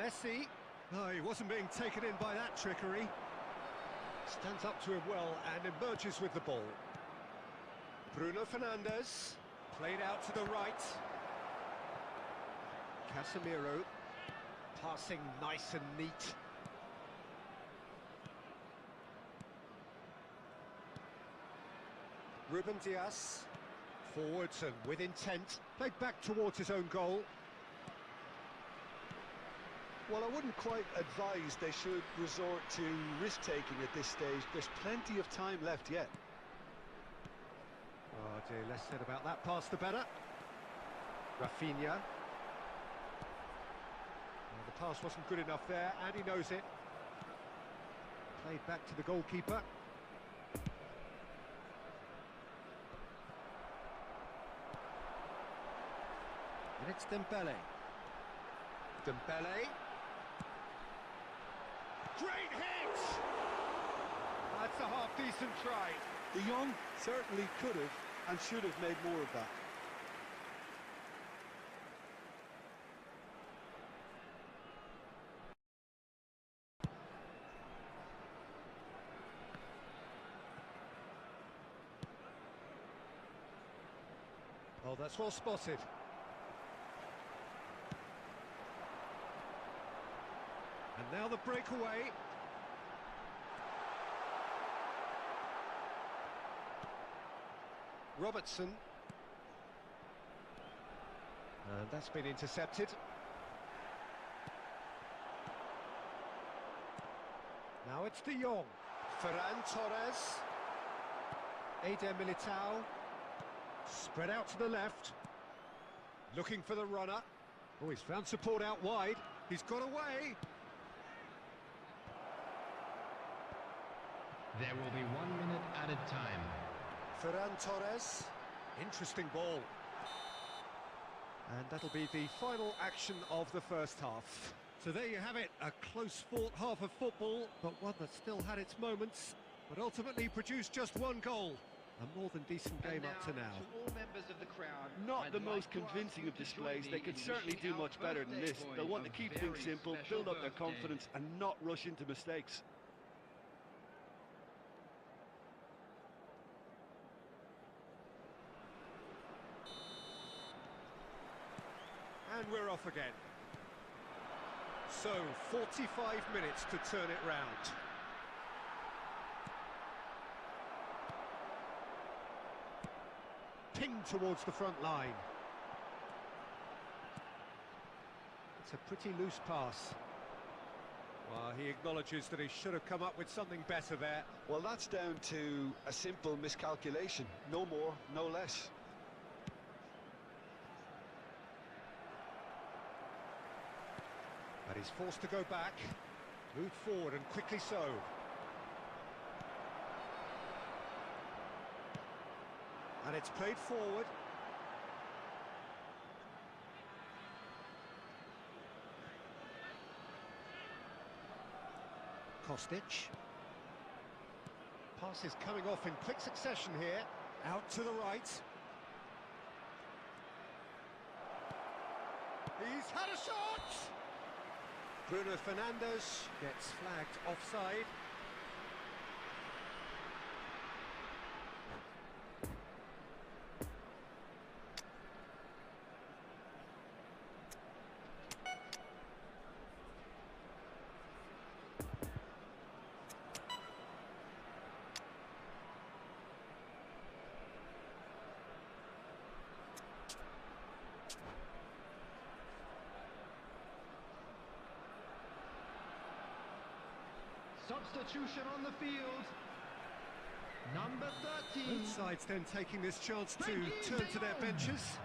Messi. Oh, he wasn't being taken in by that trickery. Stands up to him well and emerges with the ball. Bruno Fernandes. Played out to the right. Casemiro. Passing nice and neat. Ruben Dias. Forwards and with intent. Played back towards his own goal. Well, I wouldn't quite advise they should resort to risk-taking at this stage. There's plenty of time left yet. Oh dear, less said about that pass the better. Rafinha. Well, the pass wasn't good enough there, and he knows it. Played back to the goalkeeper. And it's Dembele. Dembele. Great hit! That's a half-decent try. The young certainly could have and should have made more of that. Oh, that's well spotted. And now the breakaway. Robertson. And that's been intercepted. Now it's De Jong. Ferran Torres. Eder Militao. Spread out to the left. Looking for the runner. Oh, he's found support out wide. He's got away. There will be 1 minute added time. Ferran Torres. Interesting ball. And that'll be the final action of the first half. So there you have it, a close-fought half of football, but one that still had its moments, but ultimately produced just one goal. A more than decent game up to now. To all members of the crowd, Not I'd the like most to ask convincing you of to displays. join They me could in certainly wishing do our much better than birthday this. boy They'll want to a keep very things simple, special build up their birthday. confidence and not rush into mistakes. And we're off again. So, 45 minutes to turn it round. Pinged towards the front line. It's a pretty loose pass. Well, he acknowledges that he should have come up with something better there. Well, that's down to a simple miscalculation. No more, no less. But he's forced to go back, move forward and quickly so. And it's played forward. Kostic. Passes coming off in quick succession here. Out to the right. He's had a shot! Bruno Fernandes gets flagged offside. Substitution on the field. Number 13. Both sides then taking this chance to Frankie turn to their de Jong. benches.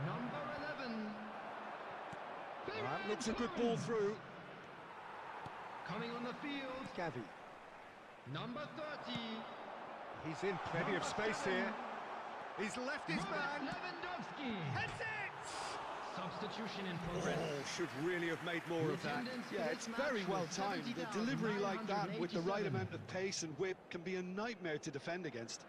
Number 11. That looks a good ball through. Coming on the field. Gavi. Number 30. He's in plenty of space here. He's left his Robert man. Lewandowski. Heads it! Substitution in progress. Oh, should really have made more of that. Attendance for Yeah, this it's match very well was timed. The delivery like that with the right 70,987. amount of pace and whip can be a nightmare to defend against.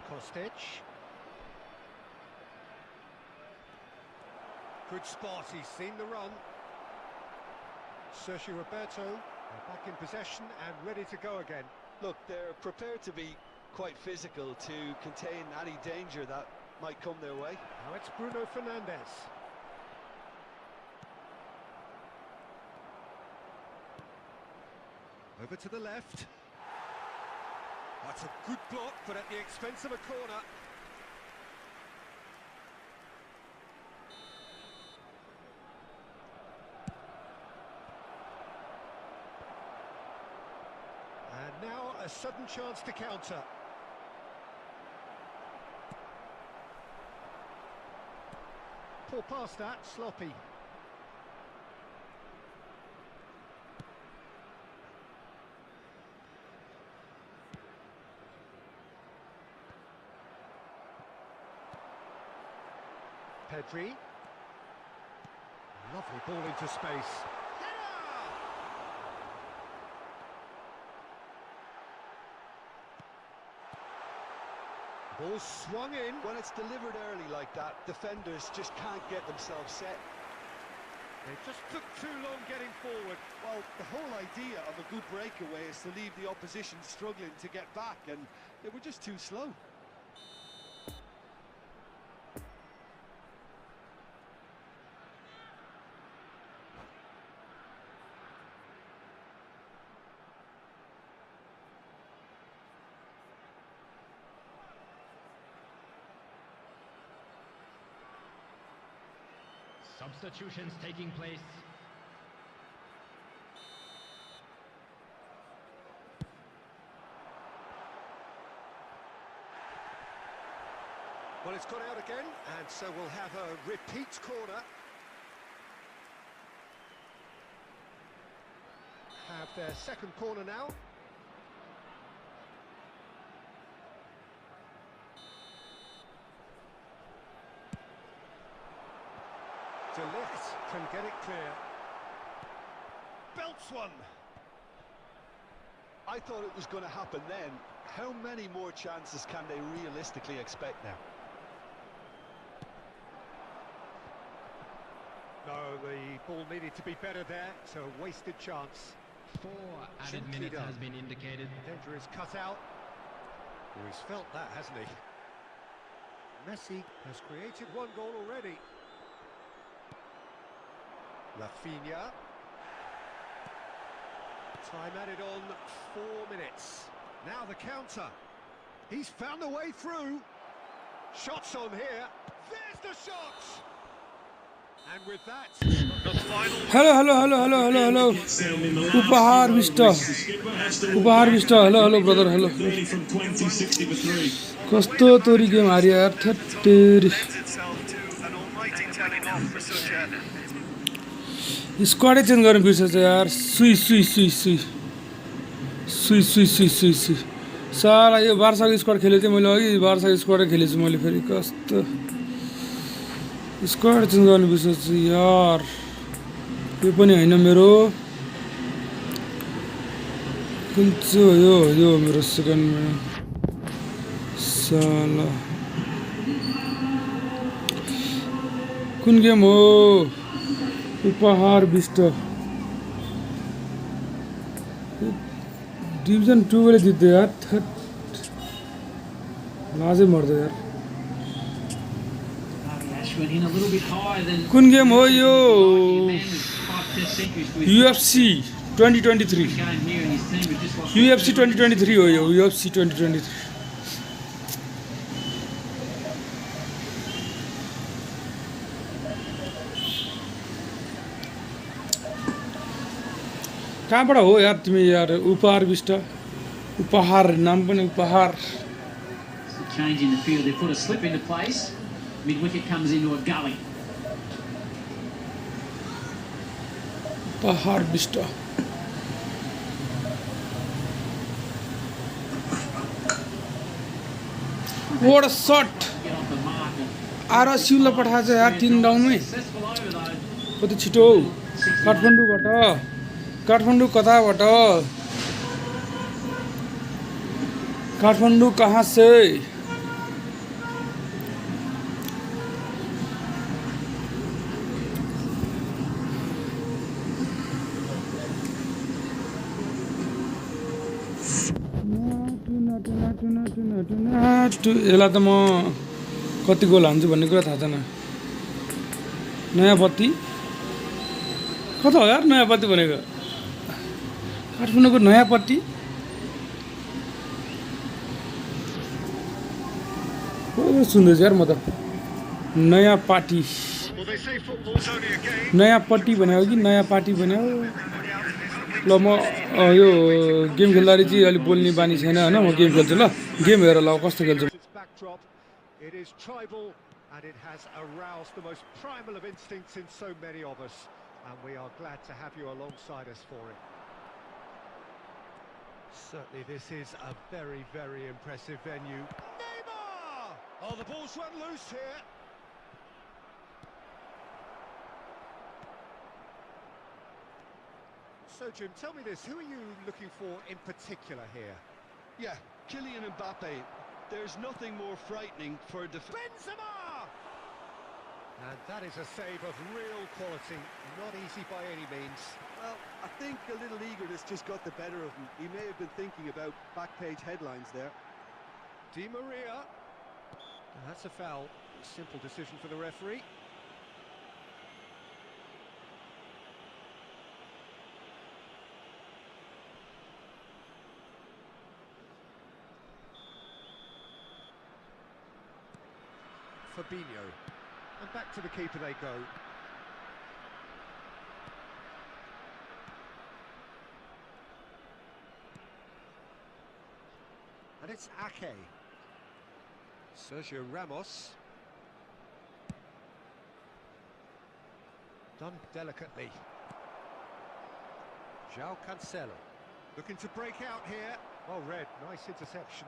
Kostic. Good spot, he's seen the run. Sergio Roberto back in possession and ready to go again. Look, they're prepared to be quite physical to contain any danger that might come their way. Now it's Bruno Fernandes. Over to the left. That's a good block, but at the expense of a corner. And now a sudden chance to counter. Poor pass that, sloppy. Pedri. Lovely ball into space. Ball swung in. When it's delivered early like that, defenders just can't get themselves set. They just took too long getting forward. Well, the whole idea of a good breakaway is to leave the opposition struggling to get back, and they were just too slow. Substitutions taking place. Well, it's gone out again, and so we'll have a repeat corner. Have their second corner now. De Ligt can get it clear. Belts one. I thought it was going to happen then. How many more chances can they realistically expect now? No, the ball needed to be better there, so a wasted chance. 4 added Gently minutes done. has been indicated. Danger is cut out. Oh, he's felt that, hasn't he? Messi has created one goal already. Rafinha. Time added on 4 minutes. Now the counter. He's found a way through. Shots on here. There's the shot! And with that, the final. Hello. Upahar Vista. Hello, brother. Hello. कस्तो तोरी game हार्यो यार theory स्क्वाडै change गर्न बिर्सेछ यार सुई साला यो बार्साको squad खेलेको थिएँ मैले अघि बार्साको स्क्वाडै खेलेछु मैले फेरि कस्तो स्क्वाड चेन्ज गर्न बिर्सेछ यार यो पनि हैन मेरो कुन चाहिँ यो मेरो सेकेन्डमा साला कुन गेम हो उपहार बिस्ट डिभिजन 2 वाले जित्यो यार लाजै मर्दो यार कुन गेम हो यो UFC 2023 UFC 2023 हो यो UFC 2023 कहाँबाट हो यार तिमी यार उपहार बिस्ट उपहार नाम पनि उपहार Change in the field, they put a slip into place. Mid-wicket comes into a gully. उपहार Bisht What a shot! Get off the mark. आरसियुलाई पठाएछ यार 3 डाउनमै Successful over though. कति छिटो काठमाडौँ कताबाट काठमाडौँ कहाँ से यसलाई त म कति गोल हान्छु भन्ने कुरा थाहा छैन नयाँ पत्ती कता हो यार नयाँ पत्ती भनेको काठमाडौँको नयाँ पत्ती सुन्दैछु यार म त नयाँ party Well, they say football's only a game. नयाँ पट्टी भन्यो कि नयाँ पार्टी भन्यो ल म यो गेम खेल्दाखेरि चाहिँ अलिक बोल्ने बानी छैन होइन म गेम खेल्छु ल गेम हेर ल कस्तो खेल्छु Its backdrop, it is tribal and it has aroused the most primal of instincts in so many of us, and we are glad to have you alongside us for it. Certainly this is a very, very impressive venue. Neymar! Oh, the ball's run loose here. So, Jim, tell me this, who are you looking for in particular here? Yeah, Kylian Mbappe. There's nothing more frightening for a Benzema! And that is a save of real quality, not easy by any means. Well, I think a little eagerness just got the better of him. He may have been thinking about back page headlines there. Di Maria. That's a foul. Simple decision for the referee. Fabinho. And back to the keeper they go. And it's Ake. Sergio Ramos. Done delicately. João Cancelo. Looking to break out here. Well read, nice interception.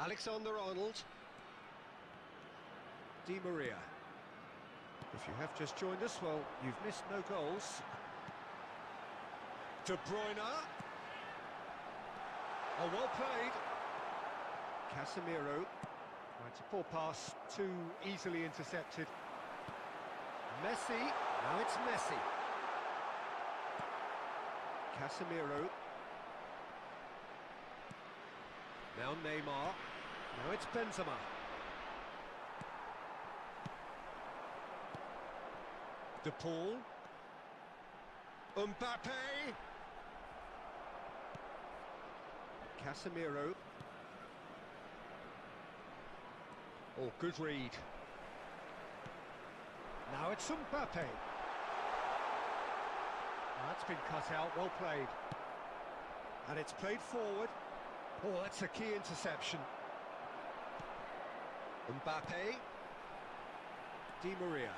Alexander-Arnold. Di Maria. If you have just joined us, well, you've missed no goals. De Bruyne. Oh, well played. Casemiro. Right, it's a poor pass, too easily intercepted. Messi. Now it's Messi. Casemiro. Now Neymar. Now it's Benzema. De Paul. Mbappe. Casemiro. Oh, good read. Now it's Mbappe. That's been cut out, well played. And it's played forward. Oh, that's a key interception. Mbappe. Di Maria.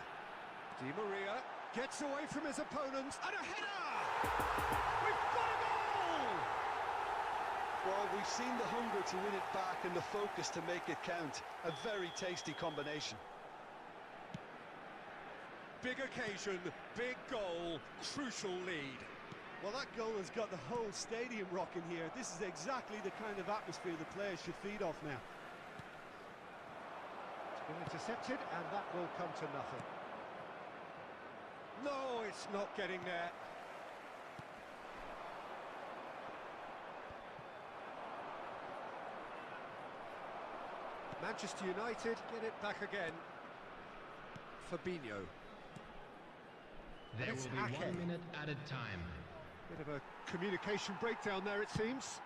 Di Maria gets away from his opponent. And a header! We've got a goal! Well, we've seen the hunger to win it back and the focus to make it count. A very tasty combination. Big occasion, big goal, crucial lead. Well, that goal has got the whole stadium rocking here. This is exactly the kind of atmosphere the players should feed off now. It's been intercepted, and that will come to nothing. No, it's not getting there. Manchester United get it back again. Fabinho. There It's will be Ake. 1 minute added time. Bit of a communication breakdown there, it seems.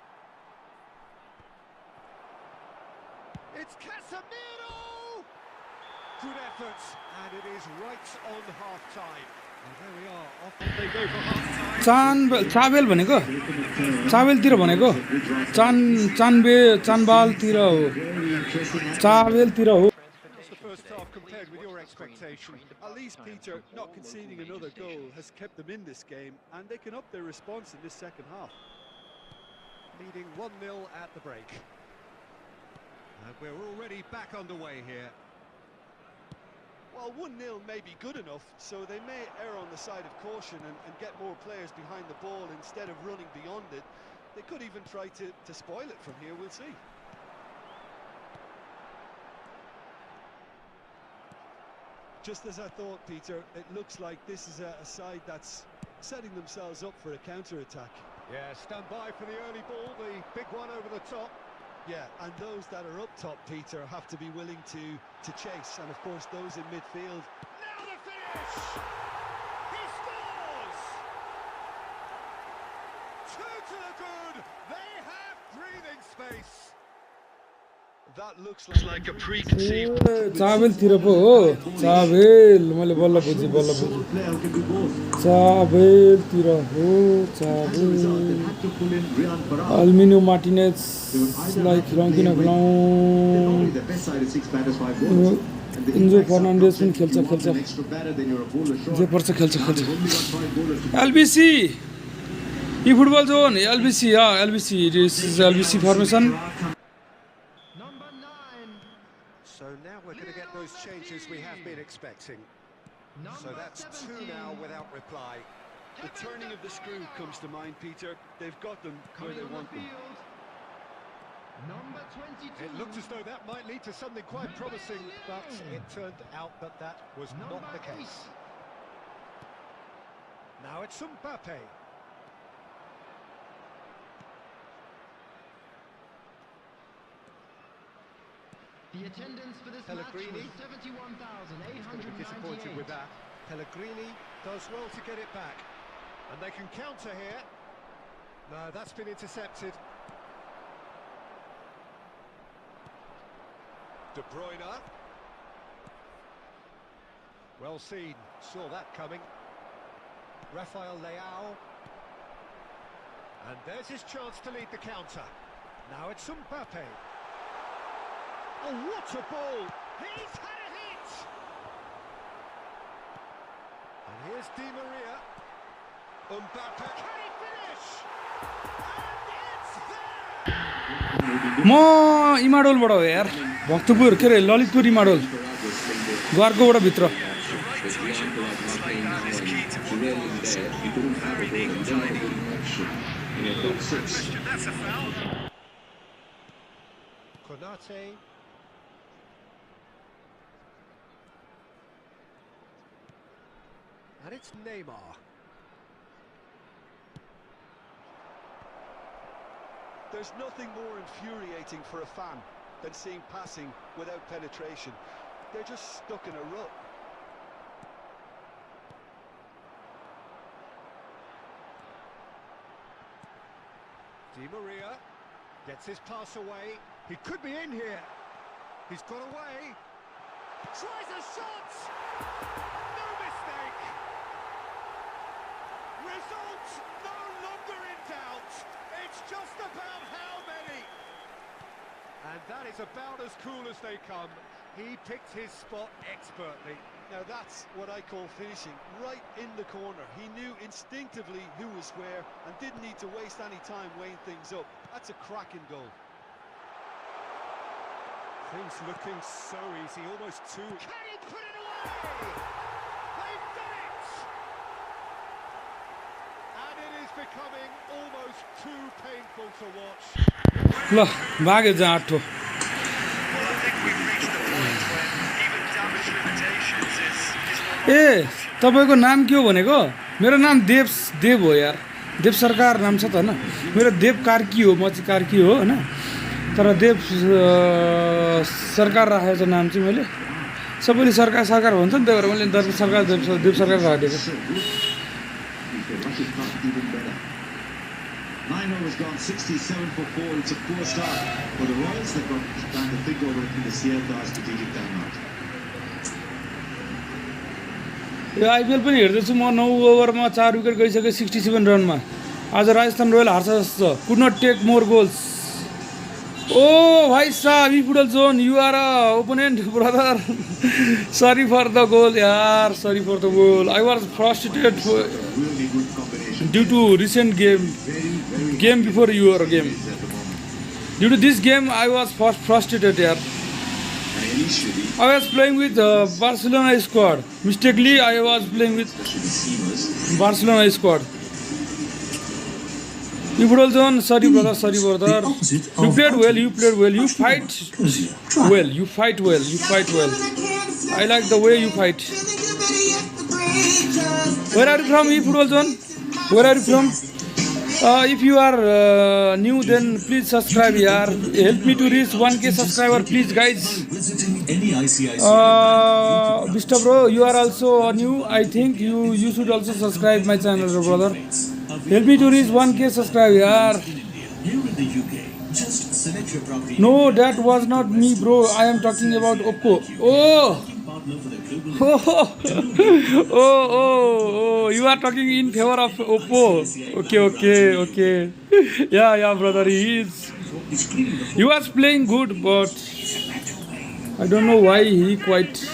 It's Casemiro! Good effort, and it is right on half-time. And there we are, off they go for half-time. Chabahil भनेको चाबेलतिर भनेको चानबालतिर हो चाबेलतिर हो How's the first half compared with your expectation? At least, Peter, not conceding another goal has kept them in this game, and they can up their response in this second half. Leading 1-0 at the break. And we're already back underway here. Well, 1-0 may be good enough, so they may err on the side of caution and get more players behind the ball instead of running beyond it. They could even try to spoil it from here, we'll see. Just as I thought, Peter, it looks like this is a side that's setting themselves up for a counter-attack. Yeah, stand by for the early ball, the big one over the top. Yeah, and those that are up top, Peter, have to be willing to chase, and of course those in midfield. Now the finish! He scores! Two to the good! They have breathing space! That looks like a preconceived... चाबेलतिर पो हो चाबेल मैले बल्ल बुझेँ चाबेलतिर हो चाबेल अल्मिनो मार्टिनेजलाई खेलाउँ किन खेलाउँ इन्जो फर्नान्डेज पनि खेल्छ जे पर्छ खेल्छ LBC eFootball zone LBC LBC this is LBC formation So now we're going to get those changes we have been expecting. So that's 2 now without reply. The turning of the screw comes to mind, Peter. They've got them where they want them. Number 22. It looked as though that might lead to something quite promising, but it turned out that that was not the case. Now it's Mbappe. The attendance for this Pellegrini. match was He's going to be disappointed with 71,898. that. Pellegrini does well to get it back. And they can counter here. No, that's been intercepted. De Bruyne. Well seen, saw that coming. Rafael Leao. And there's his chance to lead the counter. Now it's Mbappe. Oh, what a ball! He's had a hit! And here's Di Maria. Mbappe, can he finish? And it's there! म इमाडोलबाट हो यार भक्तपुर के अरे ललितपुर इमाडोल द्वारकोबाट भित्र Konate. And it's Neymar. There's nothing more infuriating for a fan than seeing passing without penetration. They're just stuck in a rut. Di Maria. Gets his pass away. He could be in here. He's got away. Tries a shot. No mistake. Result no longer in doubt. It's just about how many. And that is about as cool as they come. He picked his spot expertly. Now that's what I call finishing, right in the corner. He knew instinctively who was where and didn't need to waste any time weighing things up. That's a cracking goal. Things looking so easy, almost too... Can he put it away? They've done it! And it is becoming almost too painful to watch. ल भाग्यो जहाँ आठो ए तपाईको नाम के हो भनेको मेरो नाम देव हो यार देव सरकार नाम छ त हैन मेरो देव कार्की हो म चाहिँ कार्की हो हैन तर देव सरकार राखेको छ नाम चाहिँ मैले सबैले सरकार भन्छ नि त्यही भएर मैले देव सरकार राखेको 9 has gone 67 for 4. It's a poor start for the Royals. They've got time to think over it in the Sierra strategic timeout. Yo IPL पनि हेर्दैछु म 9 ओभरमा 4 विकेट गइसके 67 रनमा आज राजस्थान रोयल हार्छ जस्तो could not take more goals ओ भाइ साहब eFootball zone you are a opponent brother sorry for the goal यार sorry for the goal I was frustrated due to recent game before your game. Due to this game, I was frustrated here. I was playing with Barcelona squad. Mistakenly, I was playing with Barcelona squad. You put also on, sorry brother. You played well. You fight well. I like the way you fight. Where are you from, Efootball Zone? Where are you from? If you are new, then please subscribe yaar. Help me to reach 1k subscriber, please guys. Mr. Bro, you are also new. I think you should also subscribe my channel, brother. Help me to reach 1k subscribe yaar. No, that was not me, bro. I am talking about Oppo. Oh, you are talking in favor of Oppo. Okay. Yeah, brother, he was playing good, but I don't know why he quit.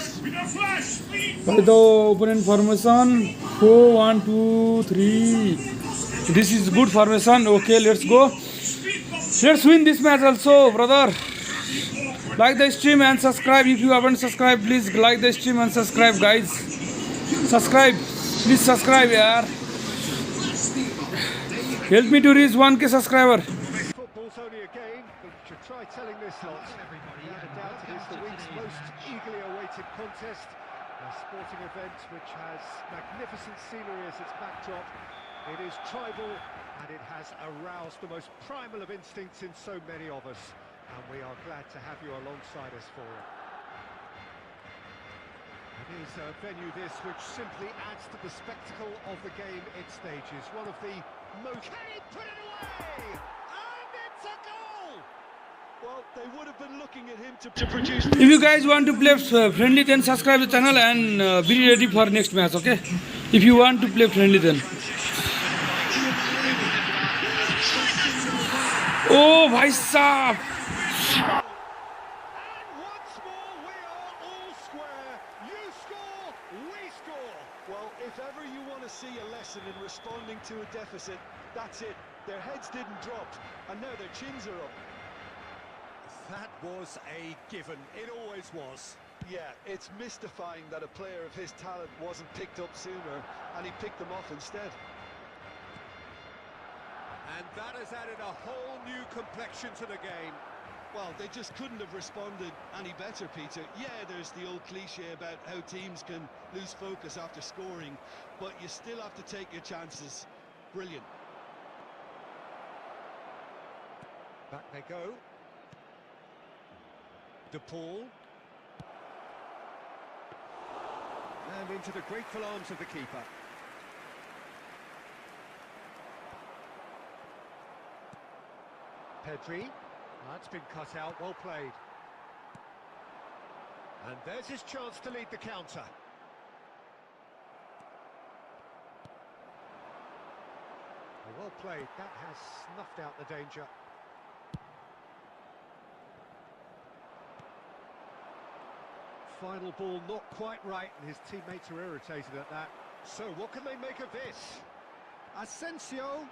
By the opponent formation, 4-1-2-3. This is good formation. Okay, let's go. Let's win this match also, brother. Like the stream and subscribe. If you haven't subscribed, please like the stream and subscribe, guys. Please subscribe, yaar. Help me to reach 1k subscriber. Football's only a game, but you should try telling this lot. Without a doubt, it is the week's most eagerly awaited contest. A sporting event which has magnificent scenery as its backdrop. It is tribal and it has aroused the most primal of instincts in so many of us. And we are glad to have you alongside us for it. It is a venue this which simply adds to the spectacle of the game it stages. One of the most... Can he put it away? And it's a goal! Well, they would have been looking at him to produce... If you guys want to play friendly, then subscribe the channel and be ready for next match, okay? If you want to play friendly, then. Oh, bhai saab! And once more we are all square. You score, we score. Well, if ever you want to see a lesson in responding to a deficit, that's it. Their heads didn't drop, and now their chins are up. That was a given. It always was. Yeah, it's mystifying that a player of his talent wasn't picked up sooner, and he picked them off instead. And that has added a whole new complexion to the game. Well, they just couldn't have responded any better, Peter. Yeah, there's the old cliche about how teams can lose focus after scoring, but you still have to take your chances. Brilliant. Back they go. De Paul. And into the grateful arms of the keeper. Pedri. That's been cut out, well played. And there's his chance to lead the counter. Well played, that has snuffed out the danger. Final ball not quite right, and his teammates are irritated at that. So what can they make of this? Asensio.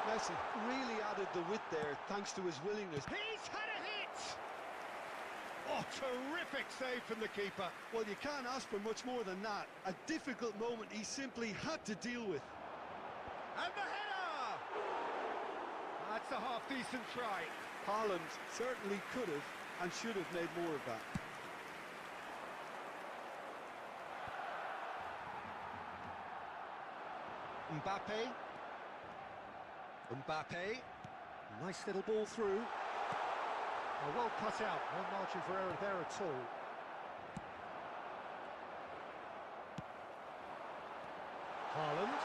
Messi really added the width there thanks to his willingness. He's had a hit! Oh, terrific save from the keeper. Well, you can't ask for much more than that. A difficult moment he simply had to deal with. And the header! That's a half-decent try. Haaland certainly could have and should have made more of that. Mbappe. Nice little ball through. Oh, well cut out. No margin for error there at all. Haaland.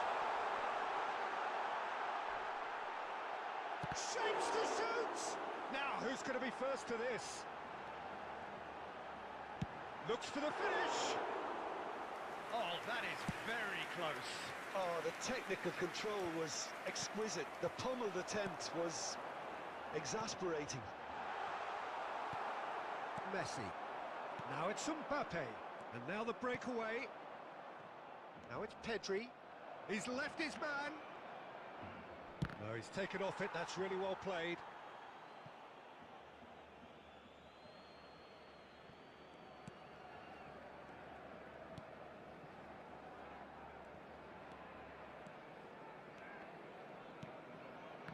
Shapes to shoot! Now, who's going to be first to this? Looks for the finish. Oh, that is very close. Oh, the technical control was exquisite. The pummeled attempt was exasperating. Messi. Now it's Mbappe. And now the breakaway. Now it's Pedri. He's left his man. No, he's taken off it. That's really well played.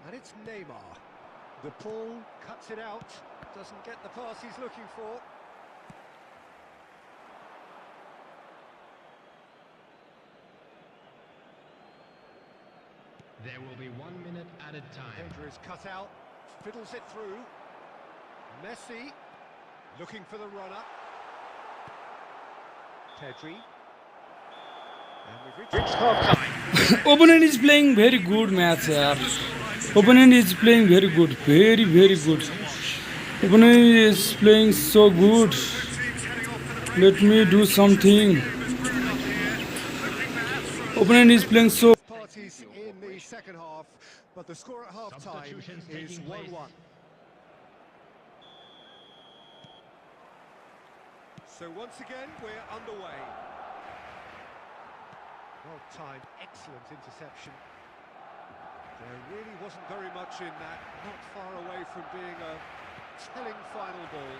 And it's Neymar. The ball cuts it out. Doesn't get the pass he's looking for. There will be 1 minute added time. Pedri is cut out, fiddles it through. Messi looking for the runner. Pedri. And we've reached half-time. Opponent is playing very good match, yaar. Opponent is playing very good, very good. Opponent is playing so good. Let me do something. Opponent is playing so. Parties in the second half, but the score at half-time is 1-1. So once again, we're underway. Well-timed, excellent interception. There really wasn't very much in that, not far away from being a telling final ball.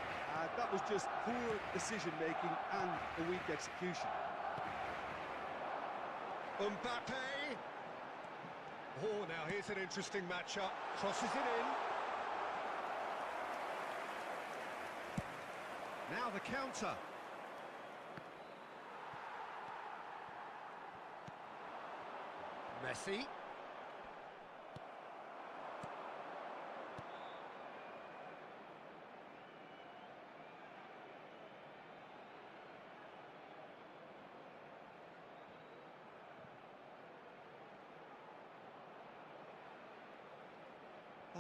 That was just poor decision-making and a weak execution. Mbappe. Oh, now here's an interesting matchup. Crosses it in. Now the counter. Messi.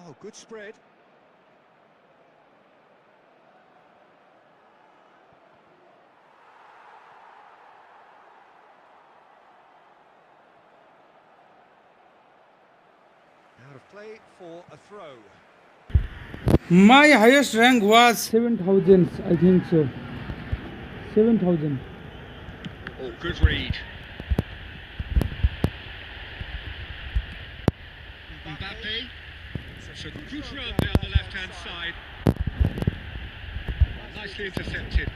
Oh, good spread. Out of play for a throw. My highest rank was 7,000, I think so. 7,000. Oh, good read. Mbappe. So good run down the left-hand side. Nicely intercepted.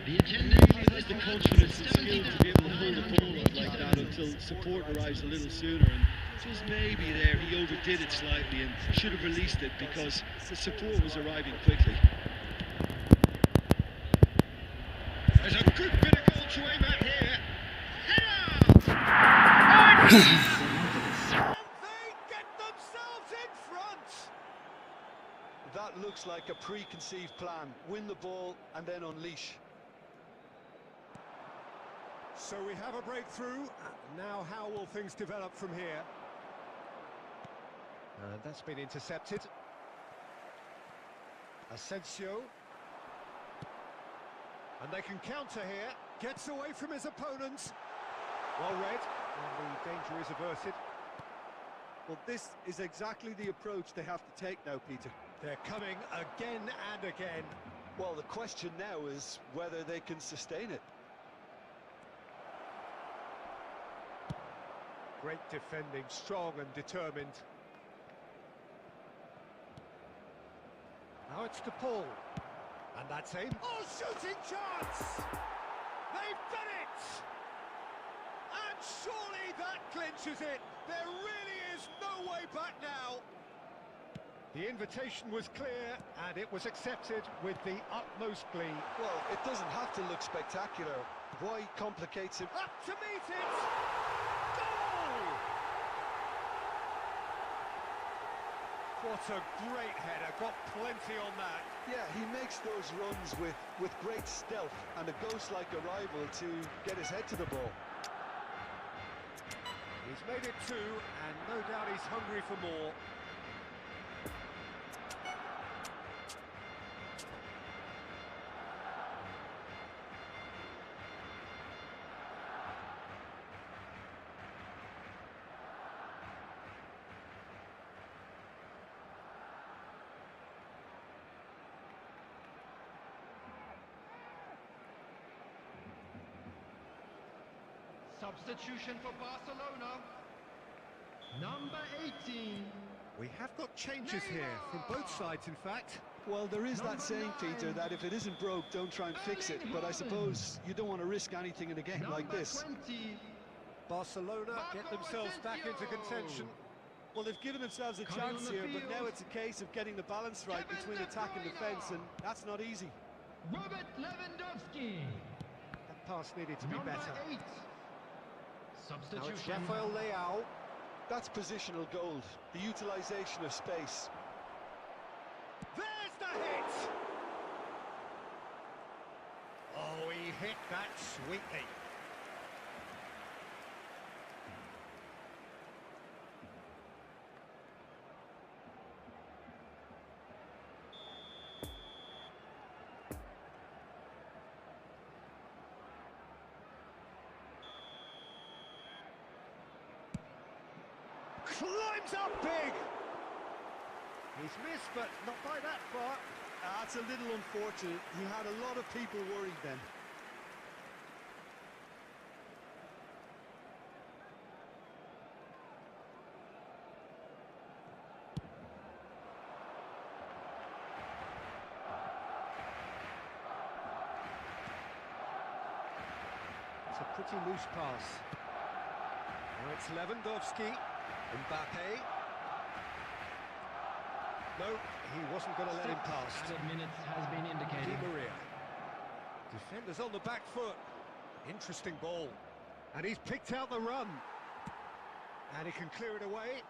The attendance Has the confidence and skill to be able to hold the ball up like that until support arrives a little sooner, and just maybe there he overdid it slightly and should have released it because the support was arriving quickly. There's a good bit of goal to aim at here. Header! They get themselves in front. That looks like a preconceived plan. Win the ball and then unleash. So we have a breakthrough. Now how will things develop from here? And that's been intercepted. Asensio. And they can counter here. Gets away from his opponent. Well read. And the danger is averted. Well, this is exactly the approach they have to take now, Peter. They're coming again and again. Well, the question now is whether they can sustain it. Great defending, strong and determined. Now it's to Paul. And that's aim. Oh, shooting chance! They've done it! And surely that clinches it. There really is no way back now. The invitation was clear and it was accepted with the utmost glee. Well, it doesn't have to look spectacular. Why complicate it? Up to meet it! Goal! What a great header, got plenty on that. Yeah, he makes those runs with great stealth and a ghost-like arrival to get his head to the ball. He's made it two, and no doubt he's hungry for more. Substitution for Barcelona. Number 18. We have got changes here, from both sides in fact. Well, there is that Number saying, 9. Peter, that if it isn't broke, don't try and fix it. But I suppose you don't want to risk anything in a game like Number this. 20. Barcelona get themselves back into contention. Well, they've given themselves a Coming chance on the here, but now field. it's a case of getting the balance right Kevin between De attack and Bruyne. defence, and that's not easy. Robert Lewandowski. That pass needed to be Number better. 8. Now it's Substitution. Rafael Leao. That's positional gold, the utilisation of space. There's the hit! Oh, he hit that sweetly. Climbs up big! He's missed, but not by that far. That's a little unfortunate. He had a lot of people worried then. It's a pretty loose pass. Now it's Lewandowski. Mbappe. No, he wasn't going to let him pass. Added minutes has been Di indicated. Maria. Defenders on the back foot. Interesting ball. And he's picked out the run. And he can clear it away.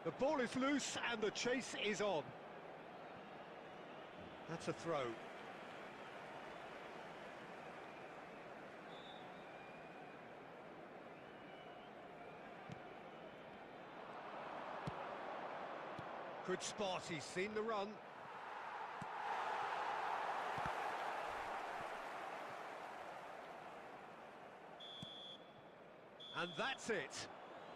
The ball is loose and the chase is on. That's a throw. Good spot, he's seen the run. And that's it.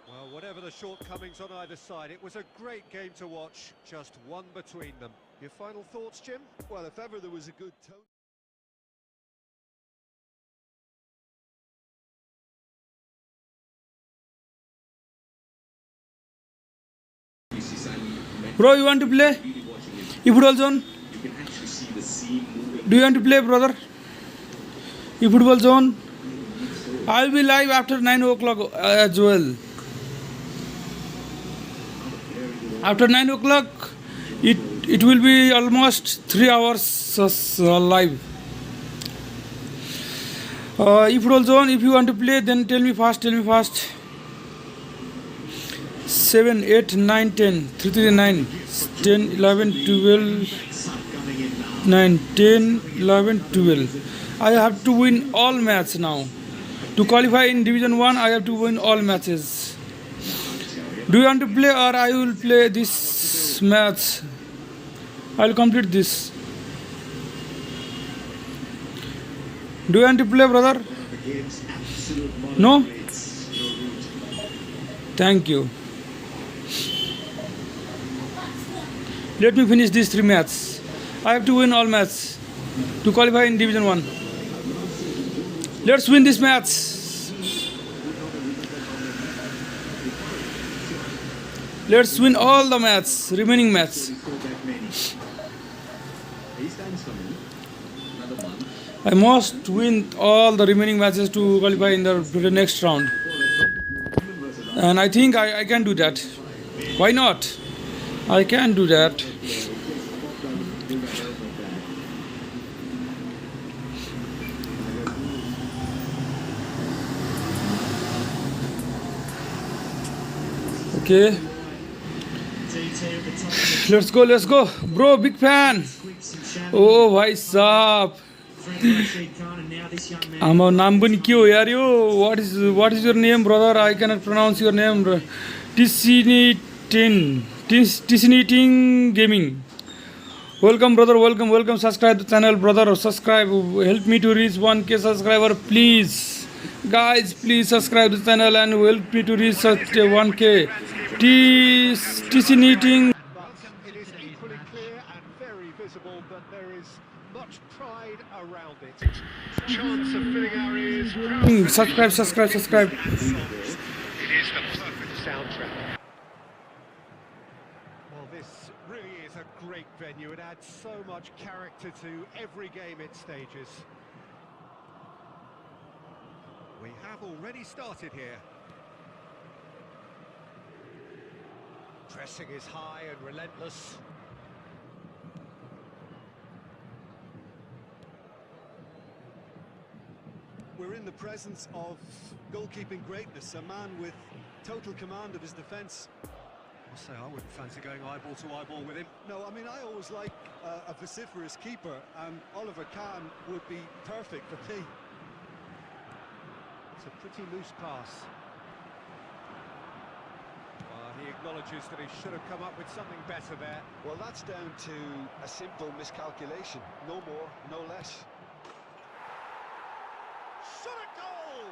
Well, whatever the shortcomings on either side, it was a great game to watch, just one between them. Your final thoughts, Jim? Well, if ever there was a good tone... Bro, you want to play? Efootball zone? Do you want to play, brother? Efootball zone? I'll be live after 9 o'clock as well. After 9 o'clock, it will be almost 3 hours live. Efootball zone, if you want to play, then tell me fast, 7, 8, 9, 10, 3, 3, 9, 10, 11, 12, 9, 10, 11, 12. I have to win all matches now. To qualify in Division 1, I have to win all matches. Do you want to play or I will play this match? I will complete this. Do you want to play, brother? No? Thank you. Let me finish these 3 matches. I have to win all matches to qualify in Division 1. Let's win this match. Let's win all the matches, remaining matches. I must win all the remaining matches to qualify in the next round. And I think I can do that. Why not? I can do that. Okay. Let's go. Bro, big fan. Oh, bhai saab. Our naam bani kyo yaar yo. What is your name, brother? I cannot pronounce your name. Tisiniting Gaming. Welcome, brother. Welcome. Subscribe the channel, brother. Subscribe. Help me to reach 1K subscriber, please. Guys, please subscribe the channel and help me to reach such 1K. Tisiniting. It is equally clear and very visible that there is much pride around it. Chance of filling our ears. Subscribe. It is the perfect soundtrack. Well, this really is a great venue. It adds so much character to every game it stages. We have already started here. Pressing is high and relentless. We're in the presence of goalkeeping greatness, a man with total command of his defence. I'll say I wouldn't fancy going eyeball to eyeball with him. No, I mean, I always like a vociferous keeper, and Oliver Kahn would be perfect for me. It's a pretty loose pass. He acknowledges that he should have come up with something better there. Well, that's down to a simple miscalculation. No more, no less. Shot a goal!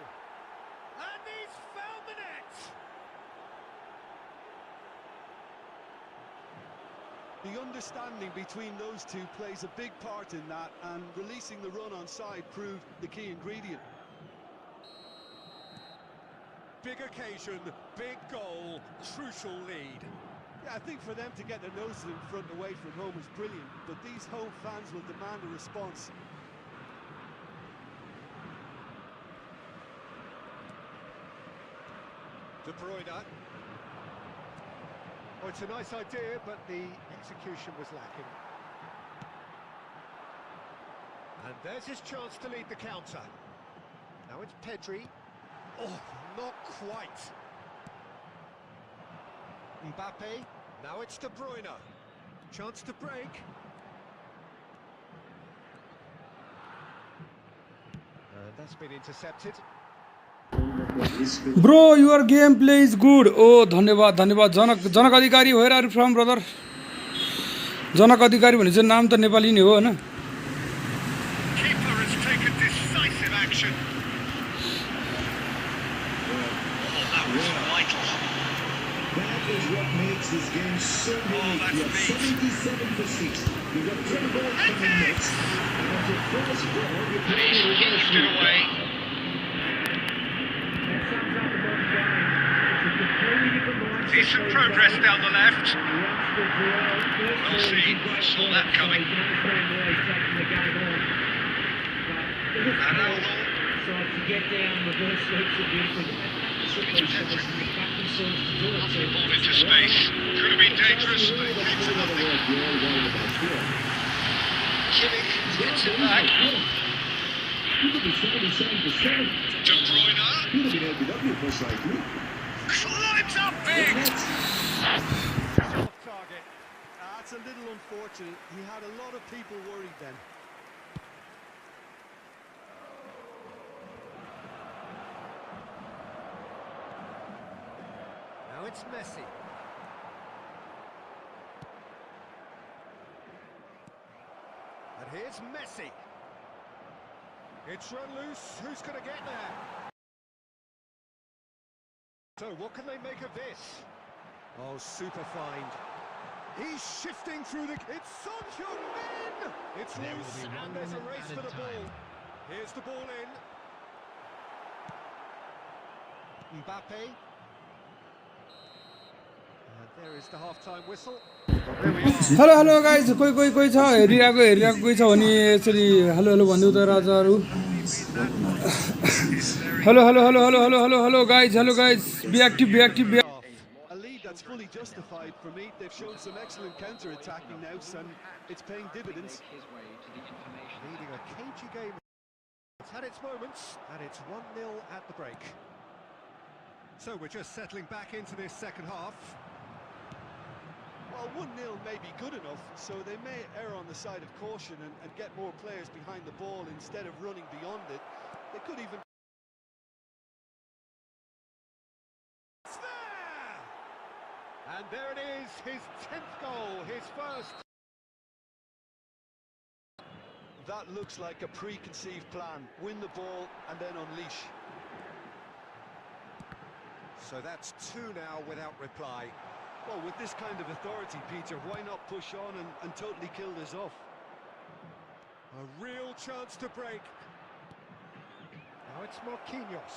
And he's found the net! The understanding between those two plays a big part in that, and releasing the run on side proved the key ingredient. Big occasion, big goal, crucial lead. Yeah, I think for them to get their noses in front away from home was brilliant, but these home fans will demand a response. De Bruyne. Oh, it's a nice idea, but the execution was lacking. And there's his chance to lead the counter. Now it's Pedri. Oh, not quite. Mbappe. Now it's De Bruyne. Chance to break. That's been intercepted. Bro, your gameplay is good. Oh, धन्यवाद जनक अधिकारी where are you from, brother? जनक अधिकारी भने चाहिँ नाम त नेपाली नै हो हैन? Keeper has taken decisive action. That was vital. That is what makes this game so unique. You have 77 for 6. You've got 10 balls coming next. And at your first ball, you're playing He's hinged it away. Decent progress down the left. We'll see. Saw that coming. Ball into space. Could have been dangerous, but it came to nothing. Kimmich gets it back. De Bruyne. Climbs up big! Off target. That's a little unfortunate. He had a lot of people worried then. Now it's Messi. And here's Messi. It's run loose. Who's going to get there? So what can they make of this? Oh, super find. He's shifting through the... It's Son Heung-min! It's There will loose, be 1 and there's a minute race for added the ball. time. Here's the ball in. Mbappe. And there is the half-time whistle. Hello guys कोही छ हेरिरहेको कोही छ भने यसरी hello भन्नु त राजाहरू hello guys be active A lead that's fully justified for me. They've shown some excellent counter-attacking now, and it's paying dividends. Leading a cagey game. It's had its moments, and it's 1-0 at the break. So we're just settling back into this second half. Well, 1-0 may be good enough, so they may err on the side of caution and get more players behind the ball instead of running beyond it. They could even... It's there! And there it is, his 10th goal, his first. That looks like a preconceived plan. Win the ball and then unleash. So that's 2 now without reply. Well, with this kind of authority, Peter, why not push on and totally kill this off? A real chance to break. Now it's Marquinhos.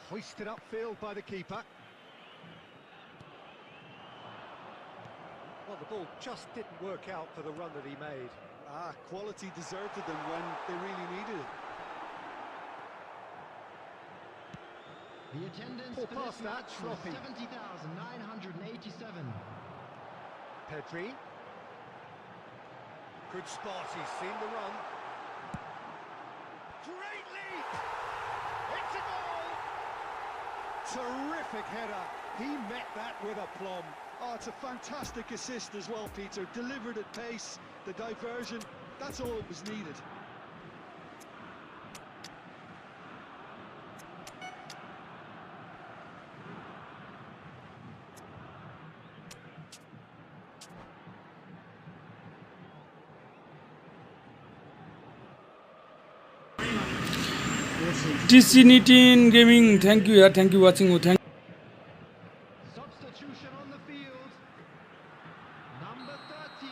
Hoisted upfield by the keeper. Well, the ball just didn't work out for the run that he made. Quality deserted them when they really needed it. The attendance Poor for pass this that, match was sloppy. 70,987. Pedri. Good spot, he's seen the run. Great leap! It's a goal! Terrific header. He met that with aplomb. Oh, it's a fantastic assist as well, Peter. Delivered at pace, the diversion, that's all that was needed. TC Nitin Gaming, thank you watching. Substitution on the field. Number 13.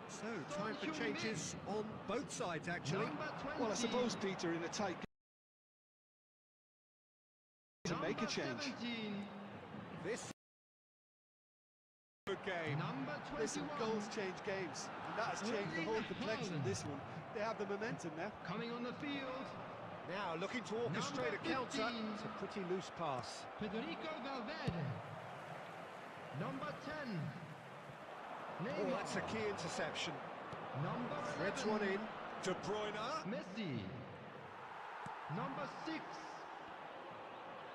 So, time for changes on both sides, actually. Number 20. Well, I suppose, Peter, in a tight game, to make a change. 17. This good game. Number 21. Listen, goals change games, and that has changed the whole complexion of this one. They have the momentum now. Coming on the field. Now looking to orchestrate a counter. 15. It's a pretty loose pass. Federico Valverde. Number 10. Oh, Neymar. that's a key interception. Number Threads 11. one in. De Bruyne. Messi. Number 6.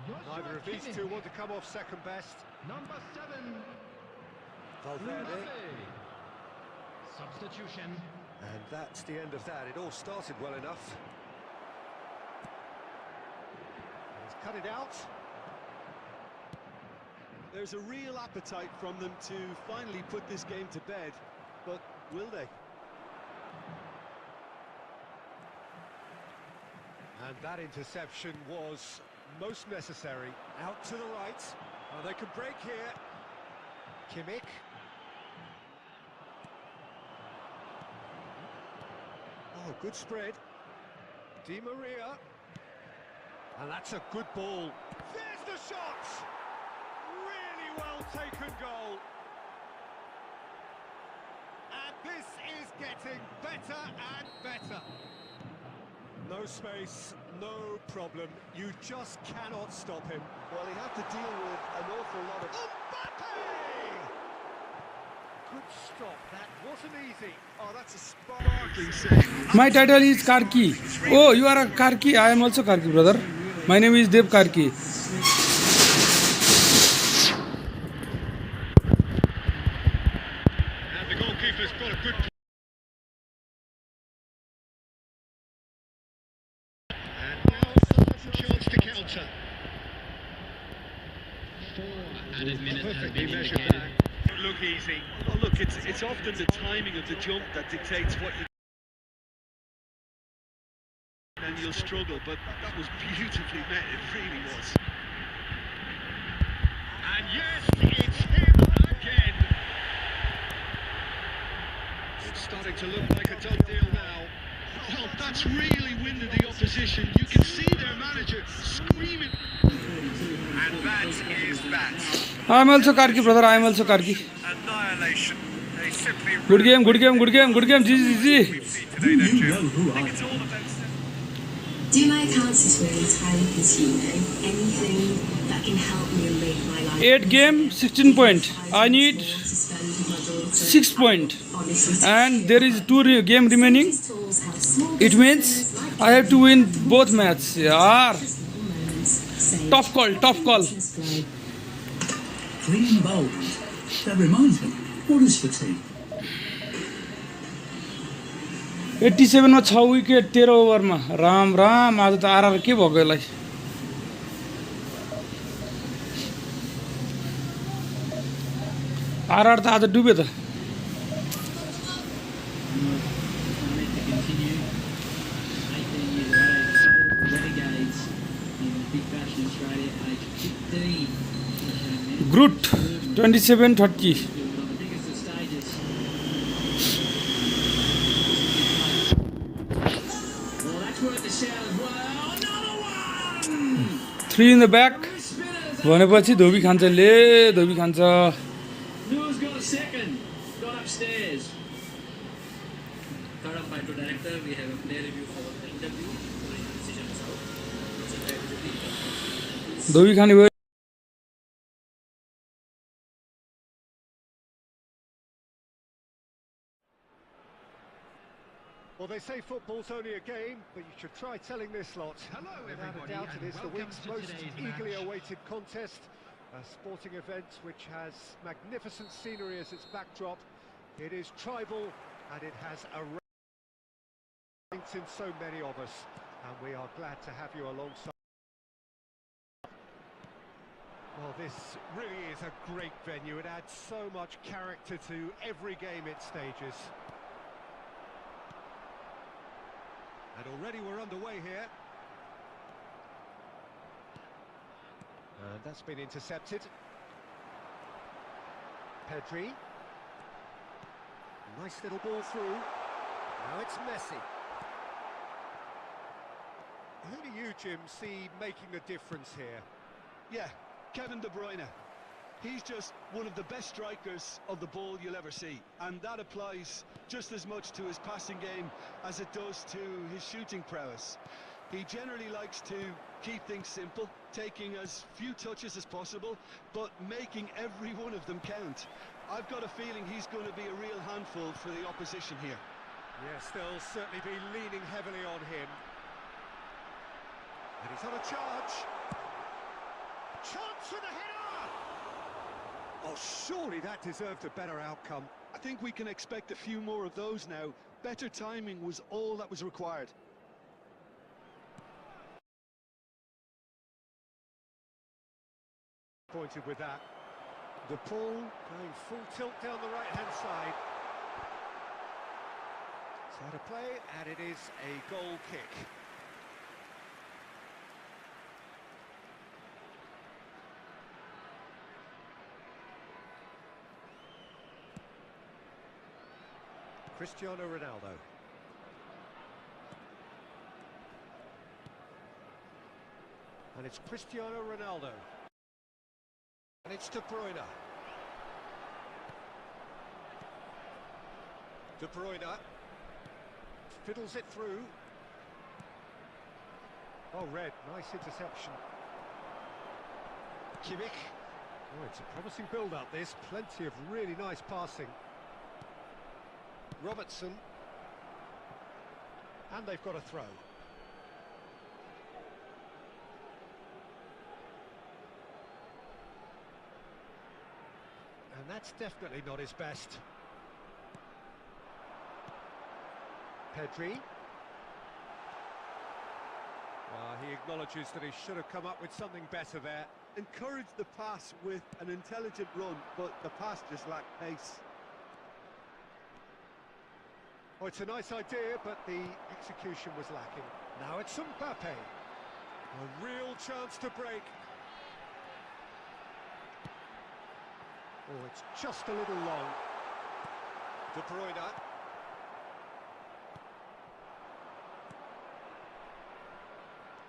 Joshua Neither of these Kimmich. two want to come off second best. Number 7. Valverde. Mbappe. Substitution. And that's the end of that. It all started well enough. He's cut it out. There's a real appetite from them to finally put this game to bed, but will they? And that interception was most necessary. Out to the right. Well, they can break here. Kimmich. Oh, good spread. Di Maria. And that's a good ball. There's the shot! Really well taken goal. And this is getting better and better. No space, no problem. You just cannot stop him. Well, he had to deal with an awful lot of... Mbappe! Good stop. That wasn't easy. Oh, that's a sparkling save. My title is Karki. Oh, you are a Karki. I am also Karki, brother. My name is Dev Karki. And the goalkeeper's got a good... And now chance to catch. added minute has Perfectly been measured indicated. that. Look easy. Oh, look, it's often the timing of the jump that dictates what you and you'll struggle, but that was beautifully met, it really was. And yes, it's him again. It's starting to look like a done deal now. Well, that's really winded the opposition. You can see their manager screaming. And that is that. I'm also Karki, brother. I'm also Karki. Annihilation. They simply Good game, good game, good game, good game. GG. we've seen today, don't you? who I It's all about Do my accounts is really entirely consuming. Anything that can help me and make my life 8 game, 16 point. I need 6 point. And there is 2 game remaining. It means I have to win both matches. Yeah. Tough call, tough call. clean bowled. That reminds me, what is fatigue? 87 मा 6 wicket 13 ओभरमा राम राम आज त RR के भएको यसलाई RR त आज डुब्यो त ग्रुट 27-30 3 in the back भनेपछि धोबी खान्छ ले धोबी खान्छ Who's got a second? Got upstairs. Third umpire director, we have a player review for the interview. Decision is out. धोबी खाने भयो Well, they say football's only a game, but you should try telling this lot. Hello, Without everybody, a doubt, it and is the welcome week's to most today's eagerly match. awaited contest. A sporting event which has magnificent scenery as its backdrop. It is tribal, and it has a ranks in so many of us, and we are glad to have you alongside. Well, this really is a great venue. It adds so much character to every game it stages. And already we're underway here. And that's been intercepted. Pedri. Nice little ball through. Now it's Messi. Who do you, Jim, see making the difference here? Yeah, Kevin De Bruyne. He's just one of the best strikers of the ball you'll ever see, and that applies just as much to his passing game as it does to his shooting prowess. He generally likes to keep things simple, taking as few touches as possible, but making every one of them count. I've got a feeling he's going to be a real handful for the opposition here. Yes, they'll certainly be leaning heavily on him. And he's on a charge. Chance for the header! Oh, surely that deserved a better outcome. I think we can expect a few more of those now. Better timing was all that was required. Pointed with that. The ball going full tilt down the right-hand side. It's out of play, and it is a goal kick. Cristiano Ronaldo. And it's Cristiano Ronaldo. And it's De Bruyne. De Bruyne fiddles it through. Oh, Red, nice interception. Kimmich. Oh, it's a promising build-up, this. Plenty of really nice passing. Robertson. And they've got a throw. And that's definitely not his best. Pedri. He acknowledges that he should have come up with something better there. Encourage the pass with an intelligent run, but the pass just lacked pace. Oh, it's a nice idea, but the execution was lacking. Now it's Mbappe. A real chance to break. Oh, it's just a little long. De Bruyne.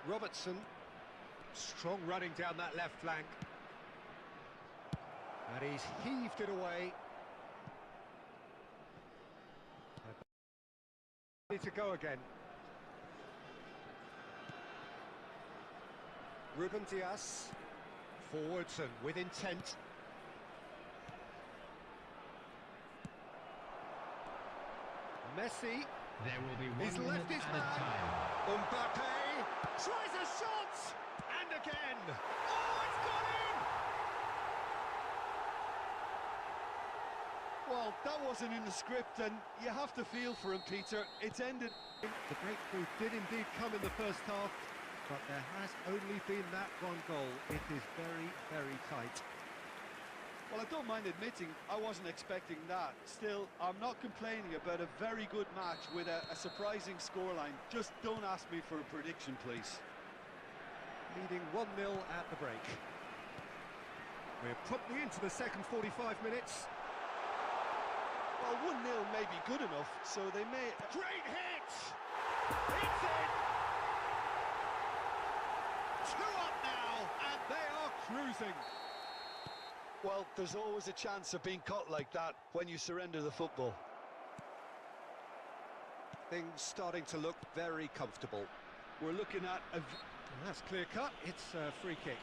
Robertson. Strong running down that left flank. And he's heaved it away. Need to go again. Ruben Dias. Forwards and with intent. Messi. There will be 1 He's minute left his added man. time. Mbappe tries a shot, and again. Oh, it's gone in! Well, that wasn't in the script, and you have to feel for him, Peter. It's ended. The breakthrough did indeed come in the first half, but there has only been that one goal. It is very, very tight. Well, I don't mind admitting I wasn't expecting that. Still, I'm not complaining about a very good match with a surprising scoreline. Just don't ask me for a prediction, please. Leading 1-0 at the break. We're promptly into the second 45 minutes. Well, 1-0 may be good enough, so they may... Great hit! It's in! 2 up now, and they are cruising. Well, there's always a chance of being caught like that when you surrender the football. Things starting to look very comfortable. We're looking at a... That's clear cut, it's a free kick.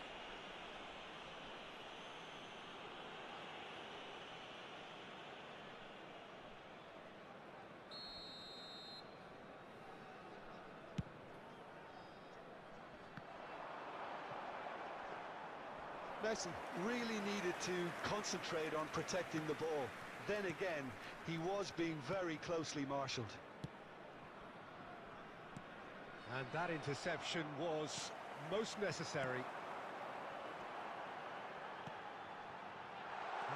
Messi really needed to concentrate on protecting the ball. Then again, he was being very closely marshalled. And that interception was most necessary.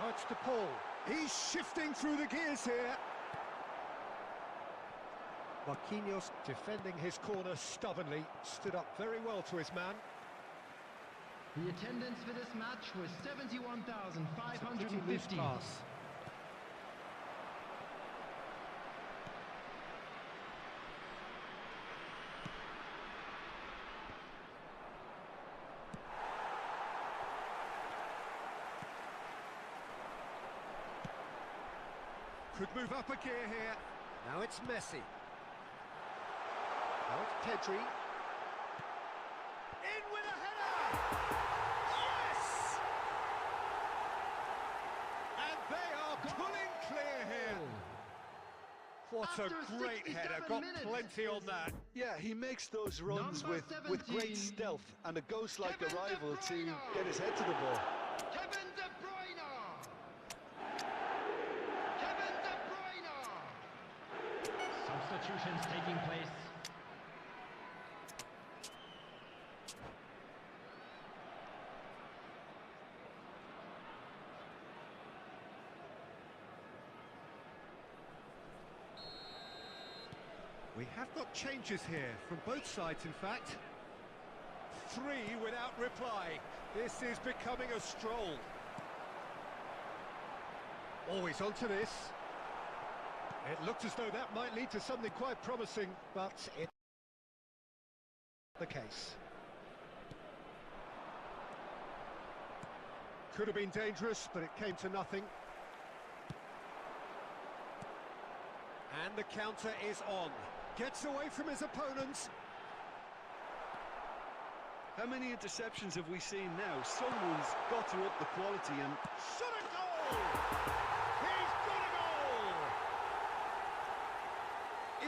Now it's to Paul. He's shifting through the gears here. Marquinhos defending his corner stubbornly, stood up very well to his man. The attendance for this match was 71,550. Pass. Could move up a gear here. Now it's Messi. Now it's Pedri. In with a header! Yes! And they are pulling clear here. What a great header, got plenty on that. Yeah, he makes those runs with great stealth and a ghost-like arrival to get his head to the ball. Kevin De Bruyne! Kevin De Bruyne! Substitutions taking place. We have got changes here from both sides, in fact. 3 without reply. This is becoming a stroll. Always onto this. It looked as though that might lead to something quite promising, but it's the case. Could have been dangerous, but it came to nothing. And the counter is on. Gets away from his opponents. How many interceptions have we seen now? Someone's got to up the quality and... Shot a goal! He's got a goal!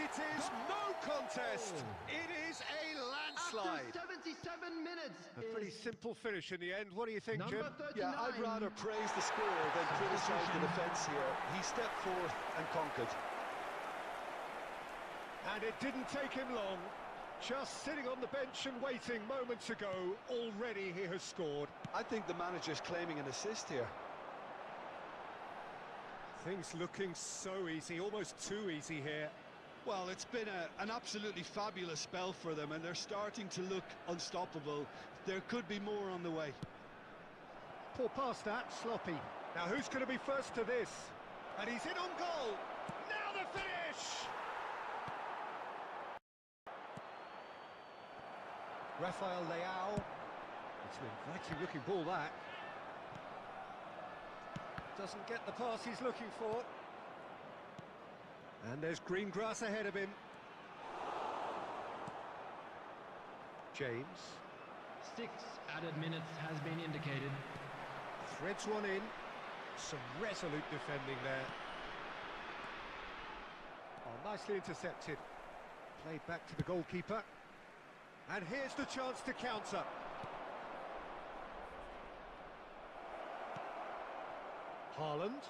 It is no contest. It is a landslide. After 77 minutes. A pretty simple finish in the end. What do you think, Jim? Yeah, I'd rather praise the scorer than criticise the defence here. He stepped forth and conquered. And it didn't take him long. Just sitting on the bench and waiting moments ago, already he has scored. I think the manager's claiming an assist here. Things looking so easy, almost too easy here. Well, it's been an absolutely fabulous spell for them, and they're starting to look unstoppable. There could be more on the way. Poor pass that, sloppy. Now who's going to be first to this? And he's in on goal. Now the finish! Rafael Leao. It's an inviting looking ball, that. Doesn't get the pass he's looking for. And there's green grass ahead of him. James. 6 added minutes has been indicated. Threads one in. Some resolute defending there. Oh, nicely intercepted. Played back to the goalkeeper. And here's the chance to counter. Haaland.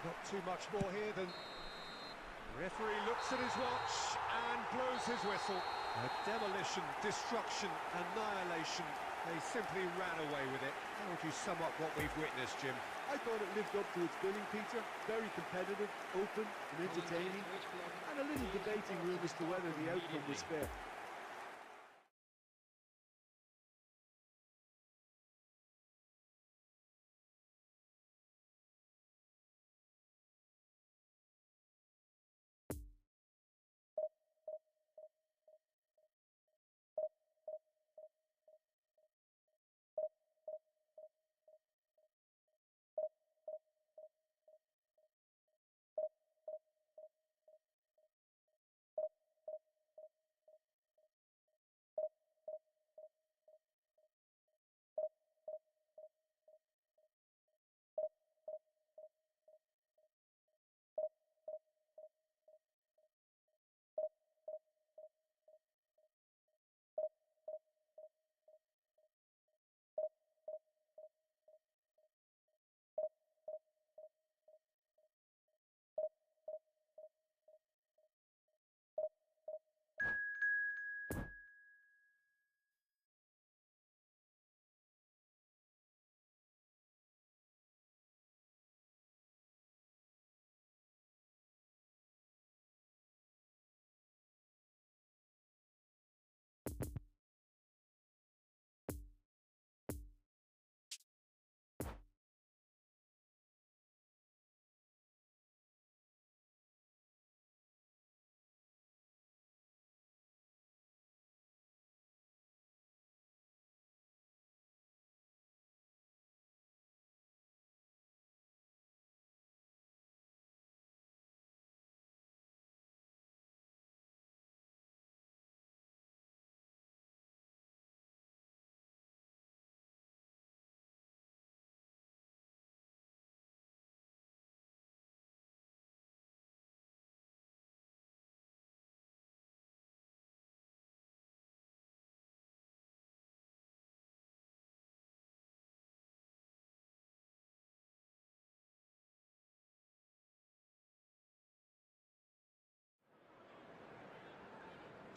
Not too much more here than... The referee looks at his watch and blows his whistle. A demolition, destruction, annihilation. They simply ran away with it. How would you sum up what we've witnessed, Jim? I thought it lived up to its billing, Peter. Very competitive, open and entertaining. And a little debating room as to whether the outcome was fair.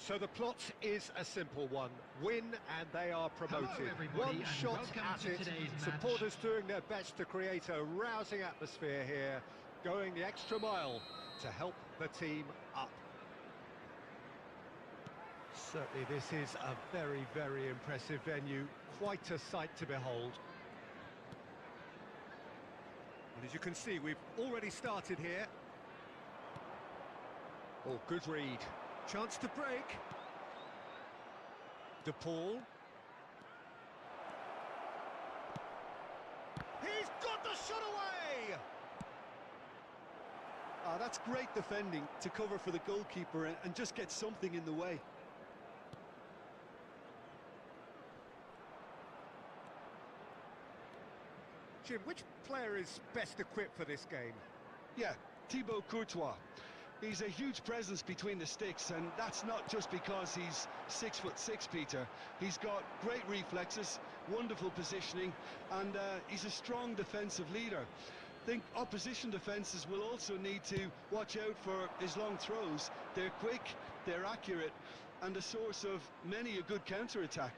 So the plot is a simple one. Win and they are promoted. Hello, everybody, One and shot welcome at to it. today's match. Supporters doing their best to create a rousing atmosphere here, going the extra mile to help the team up. Certainly this is a very, very impressive venue. Quite a sight to behold. And as you can see, we've already started here. Oh, good read. Chance to break. De Paul. He's got the shot away! That's great defending to cover for the goalkeeper and just get something in the way. Jim, which player is best equipped for this game? Yeah, Thibaut Courtois. He's a huge presence between the sticks, and that's not just because he's 6'6", Peter. He's got great reflexes, wonderful positioning, and he's a strong defensive leader. think opposition defences will also need to watch out for his long throws. They're quick, they're accurate, and a source of many a good counter-attack.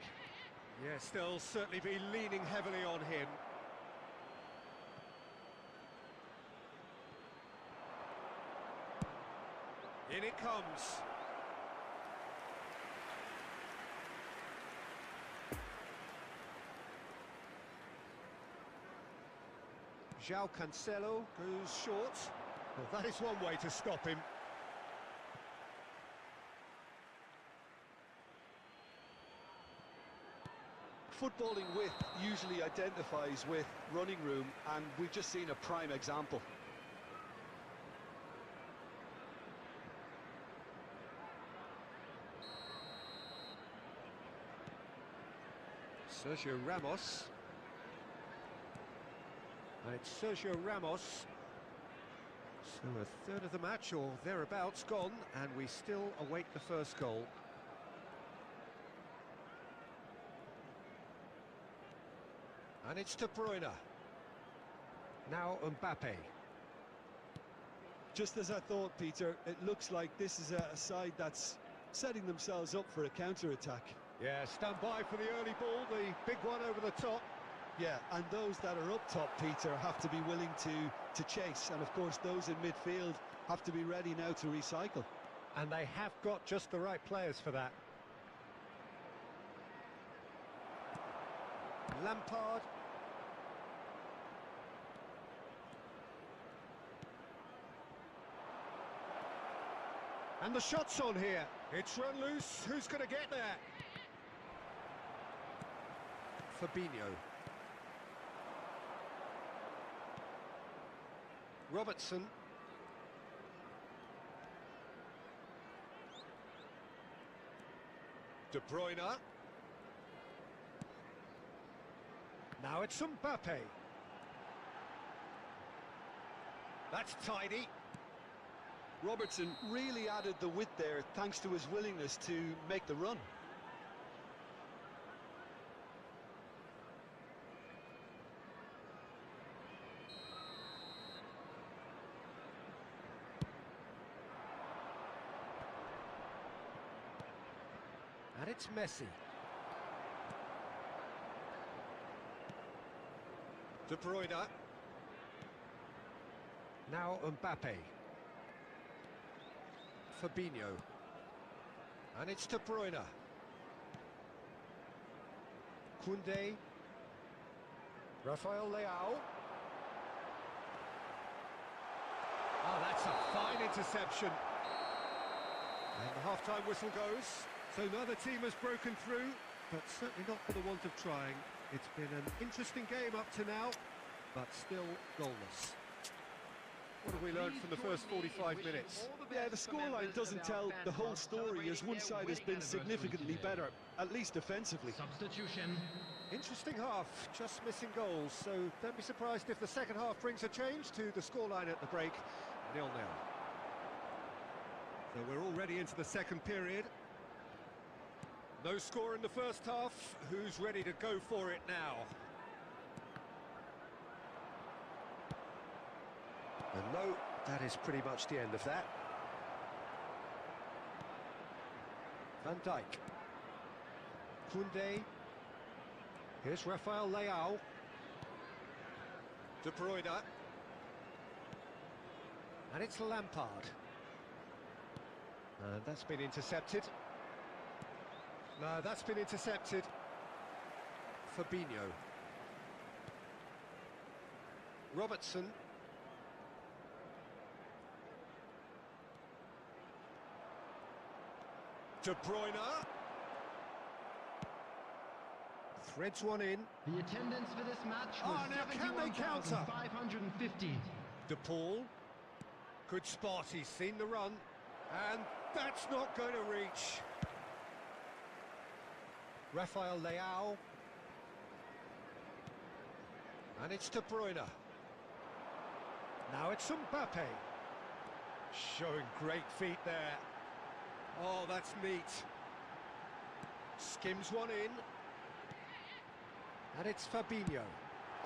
Yes, they'll certainly be leaning heavily on him. In it comes. João Cancelo goes short. Well, that is one way to stop him. Footballing width usually identifies with running room, and we've just seen a prime example. Sergio Ramos. And it's Sergio Ramos. So a third of the match or thereabouts gone, and we still await the first goal. And it's De Bruyne. Now Mbappe. Just as I thought, Peter, it looks like this is a side that's setting themselves up for a counter-attack. Yeah, stand by for the early ball, the big one over the top. Yeah, and those that are up top, Peter, have to be willing to chase. And, of course, those in midfield have to be ready now to recycle. And they have got just the right players for that. Lampard. And the shot's on here. It's run loose. Who's going to get there? Fabinho. Robertson. De Bruyne. Now it's Mbappe. That's tidy. Robertson really added the width there thanks to his willingness to make the run. And it's Messi. De Bruyne. Now Mbappe. Fabinho. And it's De Bruyne. Koundé. Rafael Leao. Oh, that's a fine interception. And the half-time whistle goes. So neither team has broken through, but certainly not for the want of trying. It's been an interesting game up to now, but still goalless. What have we learned from the first 45 minutes? Yeah, the scoreline doesn't tell the whole story, as one side has been significantly better, at least defensively. Substitution. Interesting half, just missing goals, so don't be surprised if the second half brings a change to the scoreline at the break. 0-0. So we're already into the second period. No score in the first half. Who's ready to go for it now? And no, that is pretty much the end of that. Van Dijk. Koundé. Here's Rafael Leao. De Bruyne. And it's Lampard. And that's been intercepted. No, that's been intercepted. Fabinho. Robertson. De Bruyne. Threads one in. The attendance for this match Oh, was now can they counter? 71,550. De Paul. Good spot, he's seen the run. And that's not going to reach. Rafael Leao. And it's De Bruyne. Now it's Mbappe. Showing great feet there. Oh, that's neat. Skims one in. And it's Fabinho.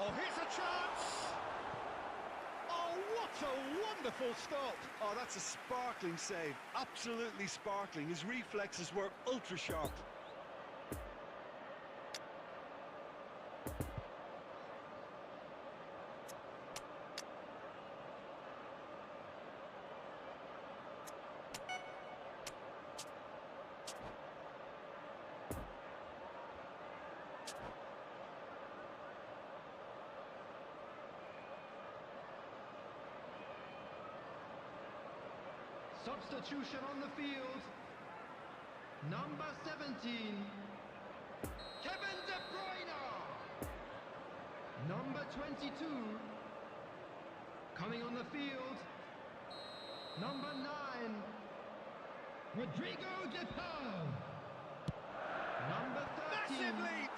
Oh, here's a chance! What a wonderful stop! Oh, that's a sparkling save. Absolutely sparkling. His reflexes were ultra sharp. Substitution on the field. Number 17, Kevin De Bruyne. Number 22, coming on the field. Number 9, Rodrigo De Paul. Number 13. Massive leap!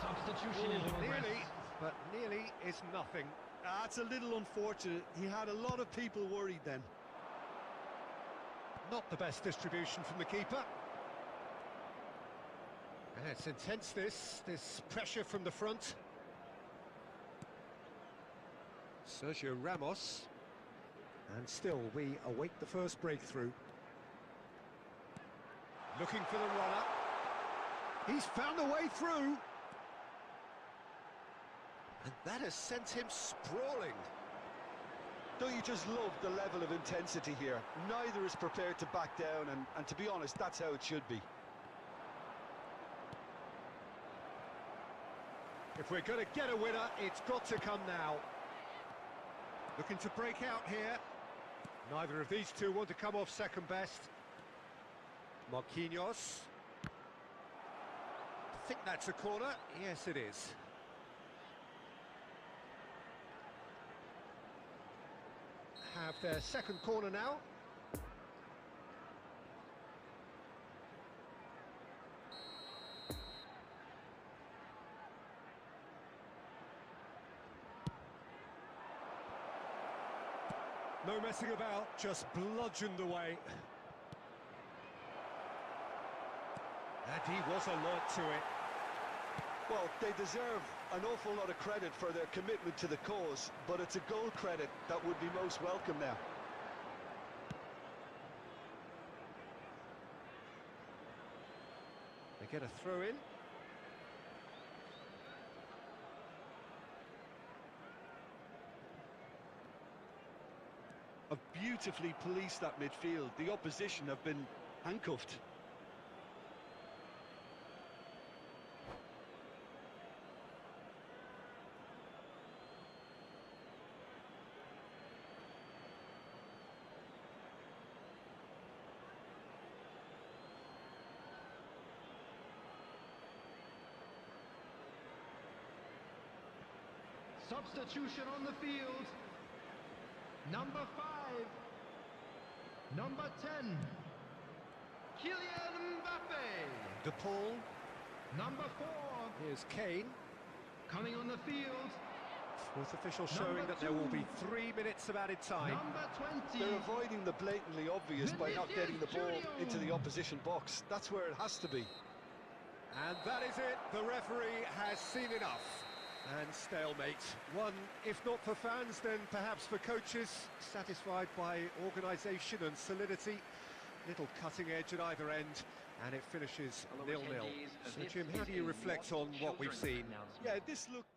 Substitution in progress. Nearly, but nearly is nothing. That's a little unfortunate. He had a lot of people worried then. Not the best distribution from the keeper. And it's intense, this pressure from the front. Sergio Ramos. And still, we await the first breakthrough. Looking for the runner. He's found a way through. And that has sent him sprawling. Don't you just love the level of intensity here? Neither is prepared to back down, and to be honest, that's how it should be. If we're going to get a winner, it's got to come now. Looking to break out here. Neither of these two want to come off second best. Marquinhos. I think that's a corner. Yes, it is. Have their second corner now. No messing about, just bludgeoned away. And he was alert to it. Well, they deserve an awful lot of credit for their commitment to the cause, but it's a goal credit that would be most welcome now. They get a throw in. Have beautifully policed that midfield. The opposition have been handcuffed. Substitution on the field. Number 5. Number 10. Kylian Mbappe. De Paul. Number 4. Here's Kane. Coming on the field. Fourth official showing that there will be 3 minutes of added time. Number 20. They're avoiding the blatantly obvious by not getting the ball into the opposition box. That's where it has to be. And that is it. The referee has seen enough. And stalemate. One, if not for fans, then perhaps for coaches, satisfied by organisation and solidity. Little cutting edge at either end, and it finishes 0-0. So Jim, how do you reflect on what we've seen? Yeah, this looked...